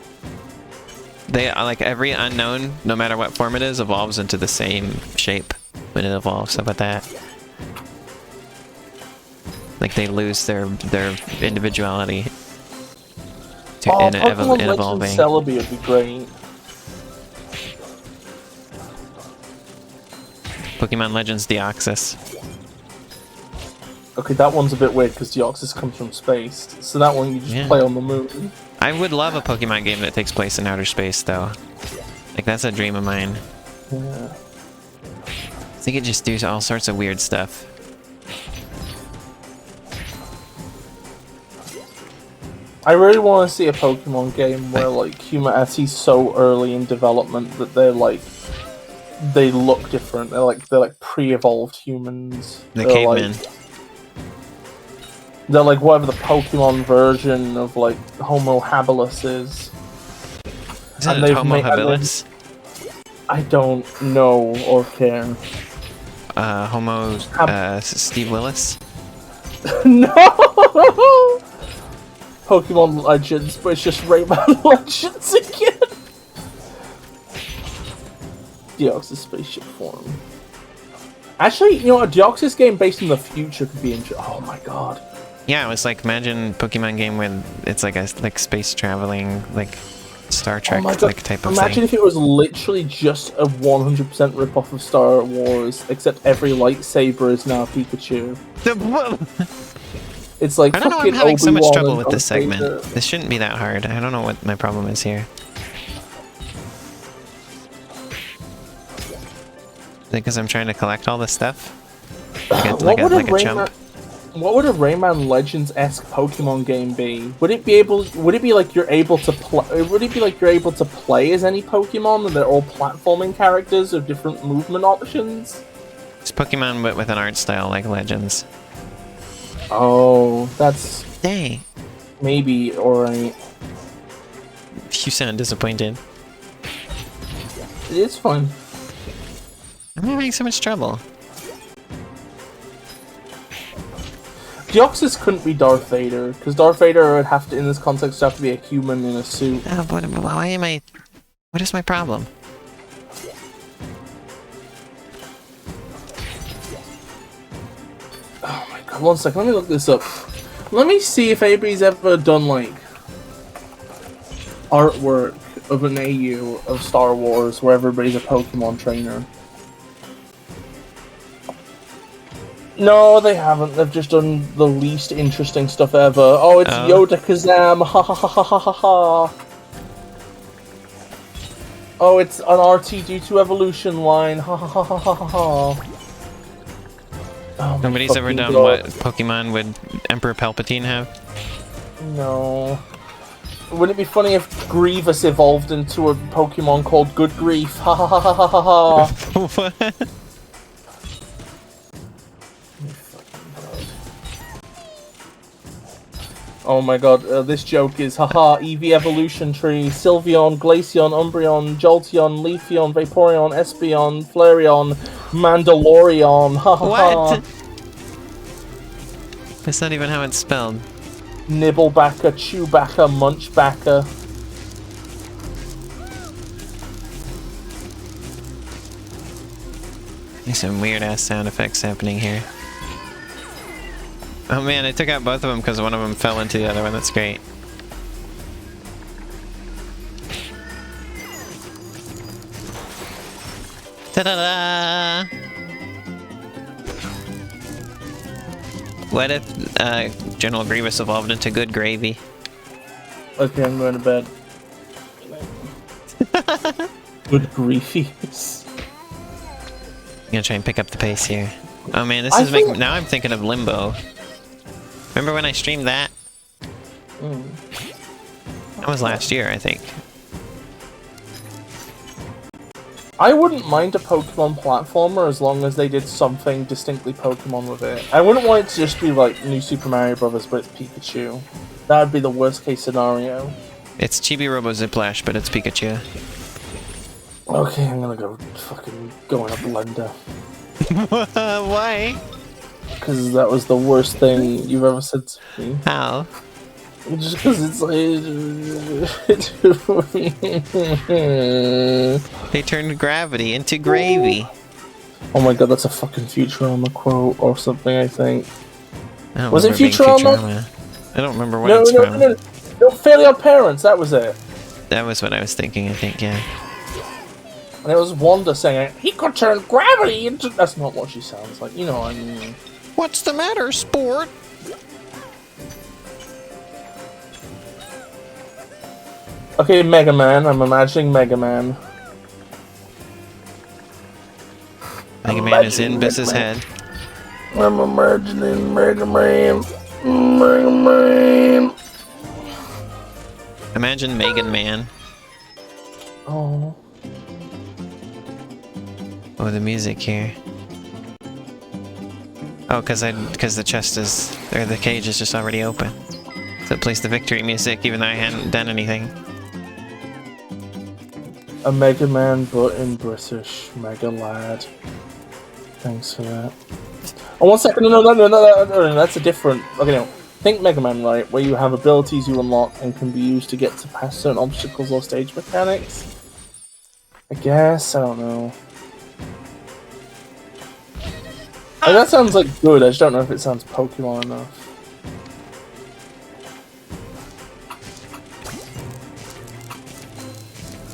Speaker 1: They like every unknown, no matter what form it is, evolves into the same shape when it evolves. How about that? Like they lose their individuality.
Speaker 2: Pokemon Legends Celebi would be great.
Speaker 1: Pokemon Legends Deoxys.
Speaker 2: Okay, that one's a bit weird because Deoxys comes from space, so that one you just play on the moon.
Speaker 1: I would love a Pokemon game that takes place in outer space, though. Like, that's a dream of mine.
Speaker 2: Yeah.
Speaker 1: They could just do all sorts of weird stuff.
Speaker 2: I really want to see a Pokemon game where, like, humanity's so early in development that they're, like, they look different. They're like pre-evolved humans.
Speaker 1: The cavemen.
Speaker 2: They're like whatever the Pokemon version of, like, Homo habilis is.
Speaker 1: Is it Homo habilis?
Speaker 2: I don't know or care.
Speaker 1: Homo... Steve Willis?
Speaker 2: No! Pokemon Legends, but it's just Rayman Legends again. Deoxys spaceship form. Actually, you know, a Deoxys game based in the future could be interesting. Oh my god.
Speaker 1: Yeah, it was like, imagine Pokemon game where it's like a space traveling, like Star Trek like type of thing.
Speaker 2: Imagine if it was literally just a 100% ripoff of Star Wars, except every lightsaber is now Pikachu. It's like
Speaker 1: I don't know why I'm having so much trouble with this segment. This shouldn't be that hard. I don't know what my problem is here. Is it because I'm trying to collect all this stuff? Like a chump?
Speaker 2: What would a Rayman Legends-esque Pokemon game be? Would it be like you're able to play as any Pokemon and they're all platforming characters with different movement options?
Speaker 1: It's Pokemon but with an art style like Legends.
Speaker 2: Oh, that's...
Speaker 1: Dang.
Speaker 2: Maybe alright.
Speaker 1: You sound disappointed.
Speaker 2: It's fun.
Speaker 1: I'm having so much trouble.
Speaker 2: Deoxys couldn't be Darth Vader, because Darth Vader would have to, in this context, have to be a human in a suit.
Speaker 1: Oh, but why am I... What is my problem?
Speaker 2: Oh my god, one second, let me look this up. Let me see if anybody's ever done, like, artwork of an AU of Star Wars where everybody's a Pokemon trainer. No, they haven't. They've just done the least interesting stuff ever. Oh, it's Yoda Kazam. Ha ha ha ha ha ha ha. Oh, it's an R2-D2 evolution line. Ha ha ha ha ha ha ha. Oh my
Speaker 1: Nobody's ever
Speaker 2: fucking
Speaker 1: done
Speaker 2: God.
Speaker 1: what Pokemon would Emperor Palpatine have?
Speaker 2: No. Wouldn't it be funny if Grievous evolved into a Pokemon called Good Grief? Ha ha ha ha ha ha ha!
Speaker 1: What?
Speaker 2: Oh my god, this joke is haha, Eevee Evolution Tree, Sylveon, Glaceon, Umbreon, Jolteon, Leafeon, Vaporeon, Espeon, Flareon, Mandalorian, ha ha ha.
Speaker 1: What? That's not even how it's spelled.
Speaker 2: Nibblebacka, Chewbacca, Munchbacka.
Speaker 1: There's some weird ass sound effects happening here. Oh man, I took out both of them because one of them fell into the other one. That's great. Ta-da-da! What if General Grievous evolved into Good Gravy?
Speaker 2: Okay, I'm going to bed. Good griefies.
Speaker 1: I'm gonna try and pick up the pace here. Oh man, this is making. Now I'm thinking of Limbo. Remember when I streamed that? That was last year, I think.
Speaker 2: I wouldn't mind a Pokemon platformer as long as they did something distinctly Pokemon with it. I wouldn't want it to just be like New Super Mario Bros. But it's Pikachu. That would be the worst case scenario.
Speaker 1: It's Chibi Robo Ziplash, but it's Pikachu.
Speaker 2: Okay, I'm gonna go fucking go in a blender.
Speaker 1: Why?
Speaker 2: Because that was the worst thing you've ever said to me.
Speaker 1: How?
Speaker 2: Just because it's like...
Speaker 1: They turned gravity into gravy.
Speaker 2: Oh my god, that's a fucking Futurama quote or something, I think.
Speaker 1: I don't
Speaker 2: Was it
Speaker 1: remember being
Speaker 2: Futurama?
Speaker 1: I don't remember what it's from.
Speaker 2: No, Fairly Odd Parents, that was it.
Speaker 1: That was what I was thinking, I think, yeah.
Speaker 2: And it was Wanda saying, he could turn gravity into... That's not what she sounds like, you know what I mean.
Speaker 1: What's the matter, sport?
Speaker 2: Okay, Mega Man, I'm imagining Mega Man.
Speaker 1: Mega Man is in Biss's head.
Speaker 2: I'm imagining Mega Man. Mega Man.
Speaker 1: Imagine Megan Man.
Speaker 2: Oh.
Speaker 1: Oh, the music here. Oh, because the chest is, or the cage is just already open. So it plays the victory music even though I hadn't done anything.
Speaker 2: A Mega Man, but in British. Mega Lad. Thanks for that. Oh, 1 second. No, that's a different... Okay, no. Think Mega Man, right? Where you have abilities you unlock and can be used to get to past certain obstacles or stage mechanics? I guess. I don't know. That sounds like good. I just don't know if it sounds Pokemon enough.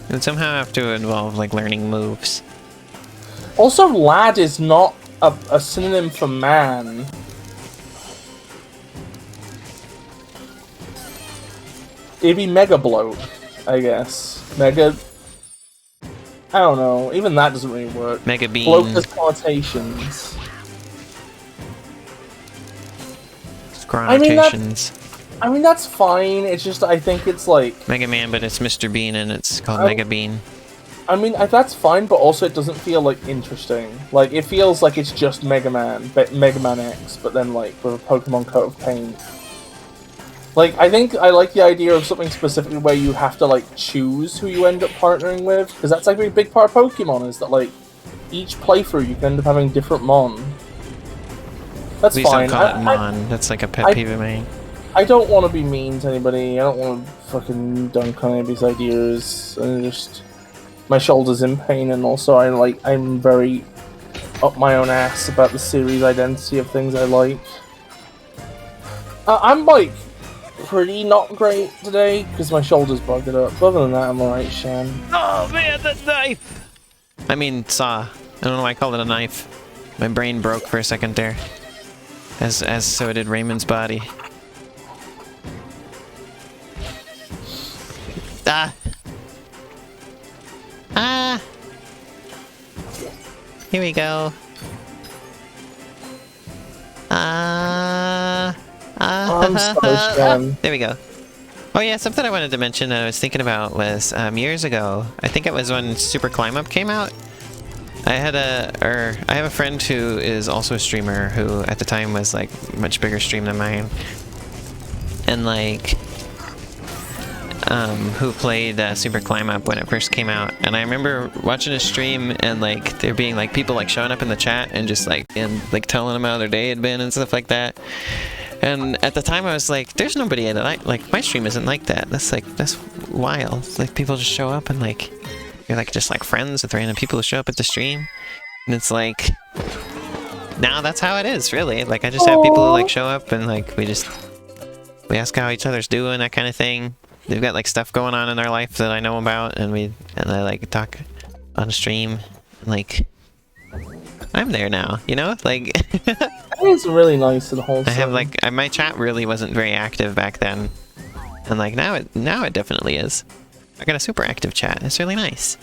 Speaker 1: It would somehow have to involve, like, learning moves.
Speaker 2: Also, lad is not a synonym for man. It'd be Mega Bloat, I guess. Mega... I don't know. Even that doesn't really work.
Speaker 1: Mega Bean.
Speaker 2: Bloat has connotations.
Speaker 1: Connotations.
Speaker 2: I mean, that's fine. It's just, I think it's like...
Speaker 1: Mega Man, but it's Mr. Bean and it's called Mega Bean.
Speaker 2: I mean, that's fine, but also it doesn't feel, like, interesting. Like, it feels like it's just Mega Man, but Mega Man X, but then, like, with a Pokemon coat of paint. Like, I think I like the idea of something specifically where you have to, like, choose who you end up partnering with, because that's, like, a big part of Pokemon, is that, like, each playthrough you can end up having different Mon. That's
Speaker 1: Please
Speaker 2: fine.
Speaker 1: don't call it Mon. That's like a pet peeve of mine.
Speaker 2: I don't want to be mean to anybody. I don't want to fucking dunk on anybody's ideas. And just... My shoulder's in pain, and also I'm very up my own ass about the series identity of things I like. I'm, like, pretty not great today, because my shoulder's bugged up. But other than that, I'm alright, Shan.
Speaker 1: Oh man, that knife! I mean, saw. I don't know why I called it a knife. My brain broke for a second there. As so did Raymond's body. Ah! Ah! Here we go.
Speaker 2: Savage Man.
Speaker 1: There we go. Oh yeah, something I wanted to mention that I was thinking about was years ago. I think it was when Super Climb Up came out. I have a friend who is also a streamer who at the time was like much bigger stream than mine, and like who played Super Climb Up when it first came out. And I remember watching a stream and like there being like people like showing up in the chat and just like telling them how their day had been and stuff like that. And at the time I was like, there's nobody that like my stream isn't like that. That's wild. It's like people just show up and like you're like just like friends with random people who show up at the stream. And it's like now that's how it is, really. Like I just have people who like show up and like we ask how each other's doing, that kind of thing. They've got like stuff going on in their life that I know about, and I like talk on stream. Like I'm there now, you know? Like
Speaker 2: It's really nice and wholesome.
Speaker 1: I have like my chat really wasn't very active back then, and like now it definitely is. I got a super active chat. It's really nice.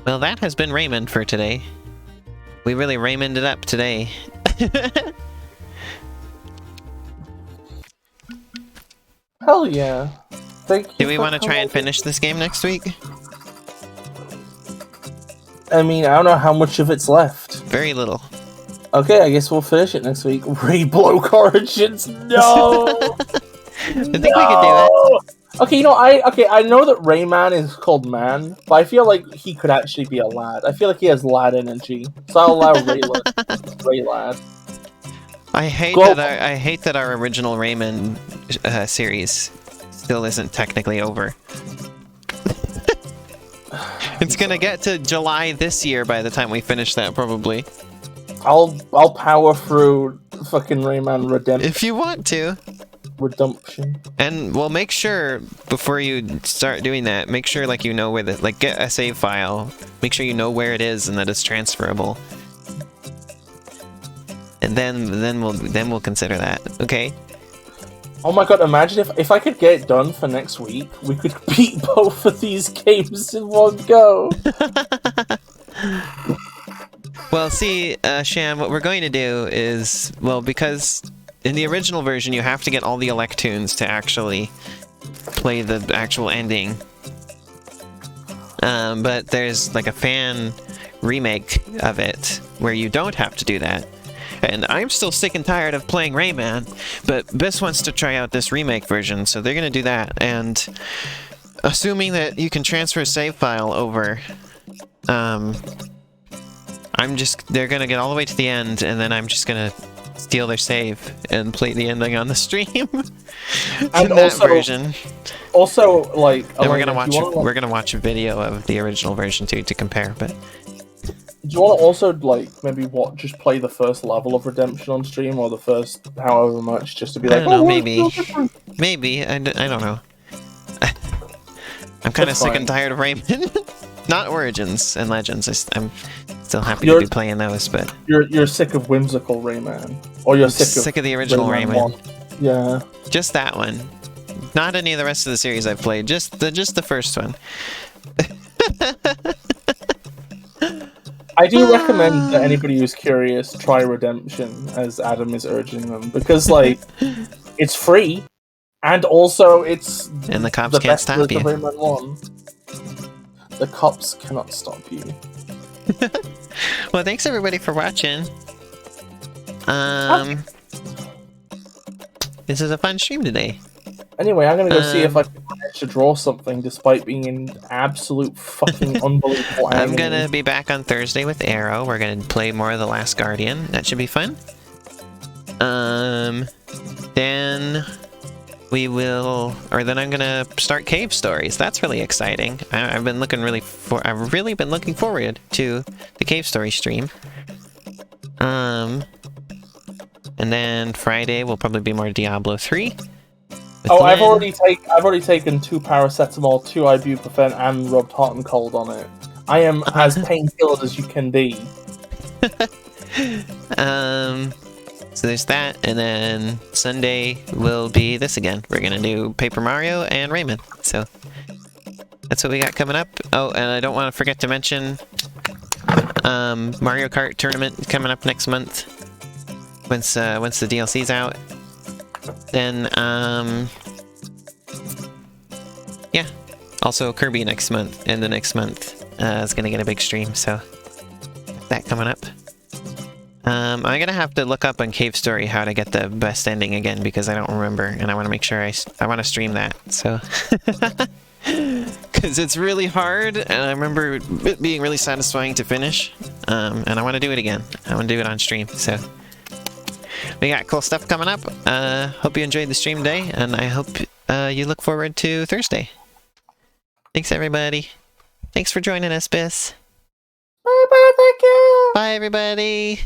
Speaker 1: Well, that has been Rayman for today. We really Raymonded up today.
Speaker 2: Hell yeah. Thank you.
Speaker 1: Do we want to try and finish this game next week?
Speaker 2: I mean, I don't know how much of it's left.
Speaker 1: Very little.
Speaker 2: Okay, I guess we'll finish it next week. Rebloke Origins, no!
Speaker 1: I think we could do it.
Speaker 2: Okay, you know, I know that Rayman is called Man, but I feel like he could actually be a lad. I feel like he has lad energy, so I'll allow Ray Lad.
Speaker 1: I hate that our original Rayman series still isn't technically over. It's gonna get to July this year by the time we finish that, probably.
Speaker 2: I'll power through fucking Rayman Redemption.
Speaker 1: If you want to.
Speaker 2: Redemption.
Speaker 1: And well, make sure before you start doing that, make sure like you know where the get a save file. Make sure you know where it is and that it's transferable. And then we'll consider that. Okay.
Speaker 2: Oh my god! Imagine if I could get it done for next week, we could beat both of these games in one go.
Speaker 1: Well, see, Sham, what we're going to do is, well, because in the original version you have to get all the Electoons to actually play the actual ending. But there's like a fan remake of it where you don't have to do that. And I'm still sick and tired of playing Rayman, but Bis wants to try out this remake version, so they're gonna do that. And assuming that you can transfer a save file over, they're gonna get all the way to the end, and then I'm just gonna steal their save and play the ending on the stream.
Speaker 2: And
Speaker 1: that version.
Speaker 2: Also, like,
Speaker 1: and we're gonna watch a video of the original version too to compare. But
Speaker 2: do you want to also like maybe just play the first level of Redemption on stream, or the first however much, just to be like,
Speaker 1: I don't know, maybe I don't know. I'm kind of sick and tired of Rayman. Not Origins and Legends. I'm still happy to be playing those, but
Speaker 2: you're sick of whimsical Rayman, or you're
Speaker 1: sick of the original Rayman.
Speaker 2: Yeah,
Speaker 1: just that one. Not any of the rest of the series I've played. Just the first one.
Speaker 2: I do recommend that anybody who's curious try Redemption, as Adam is urging them, because like it's free, and also and
Speaker 1: the cops can't stop you.
Speaker 2: Rayman 1. The cops cannot stop you.
Speaker 1: Well, thanks everybody for watching. This is a fun stream today.
Speaker 2: Anyway, I'm gonna go see if I can manage to draw something despite being in absolute fucking unbelievable agony.
Speaker 1: I'm gonna be back on Thursday with Arrow. We're gonna play more of The Last Guardian. That should be fun. Then I'm gonna start Cave Stories. That's really exciting. I've really been looking forward to the Cave Story stream. And then Friday will probably be more Diablo 3.
Speaker 2: Oh, I've already taken 2 paracetamol, 2 ibuprofen, and rubbed hot and cold on it. I am as painkilled as you can be.
Speaker 1: So there's that, and then Sunday will be this again. We're gonna do Paper Mario and Rayman. So that's what we got coming up. Oh, and I don't want to forget to mention Mario Kart tournament coming up next month. once the DLC's out. Then yeah. Also Kirby next month, and the next month is gonna get a big stream, so that coming up. I'm gonna have to look up on Cave Story how to get the best ending again, because I don't remember, and I want to make sure I want to stream that, so... Because it's really hard, and I remember it being really satisfying to finish, and I want to do it again. I want to do it on stream, so... We got cool stuff coming up. Hope you enjoyed the stream today, and I hope you look forward to Thursday. Thanks, everybody. Thanks for joining us, Bis.
Speaker 2: Bye-bye, thank you!
Speaker 1: Bye, everybody!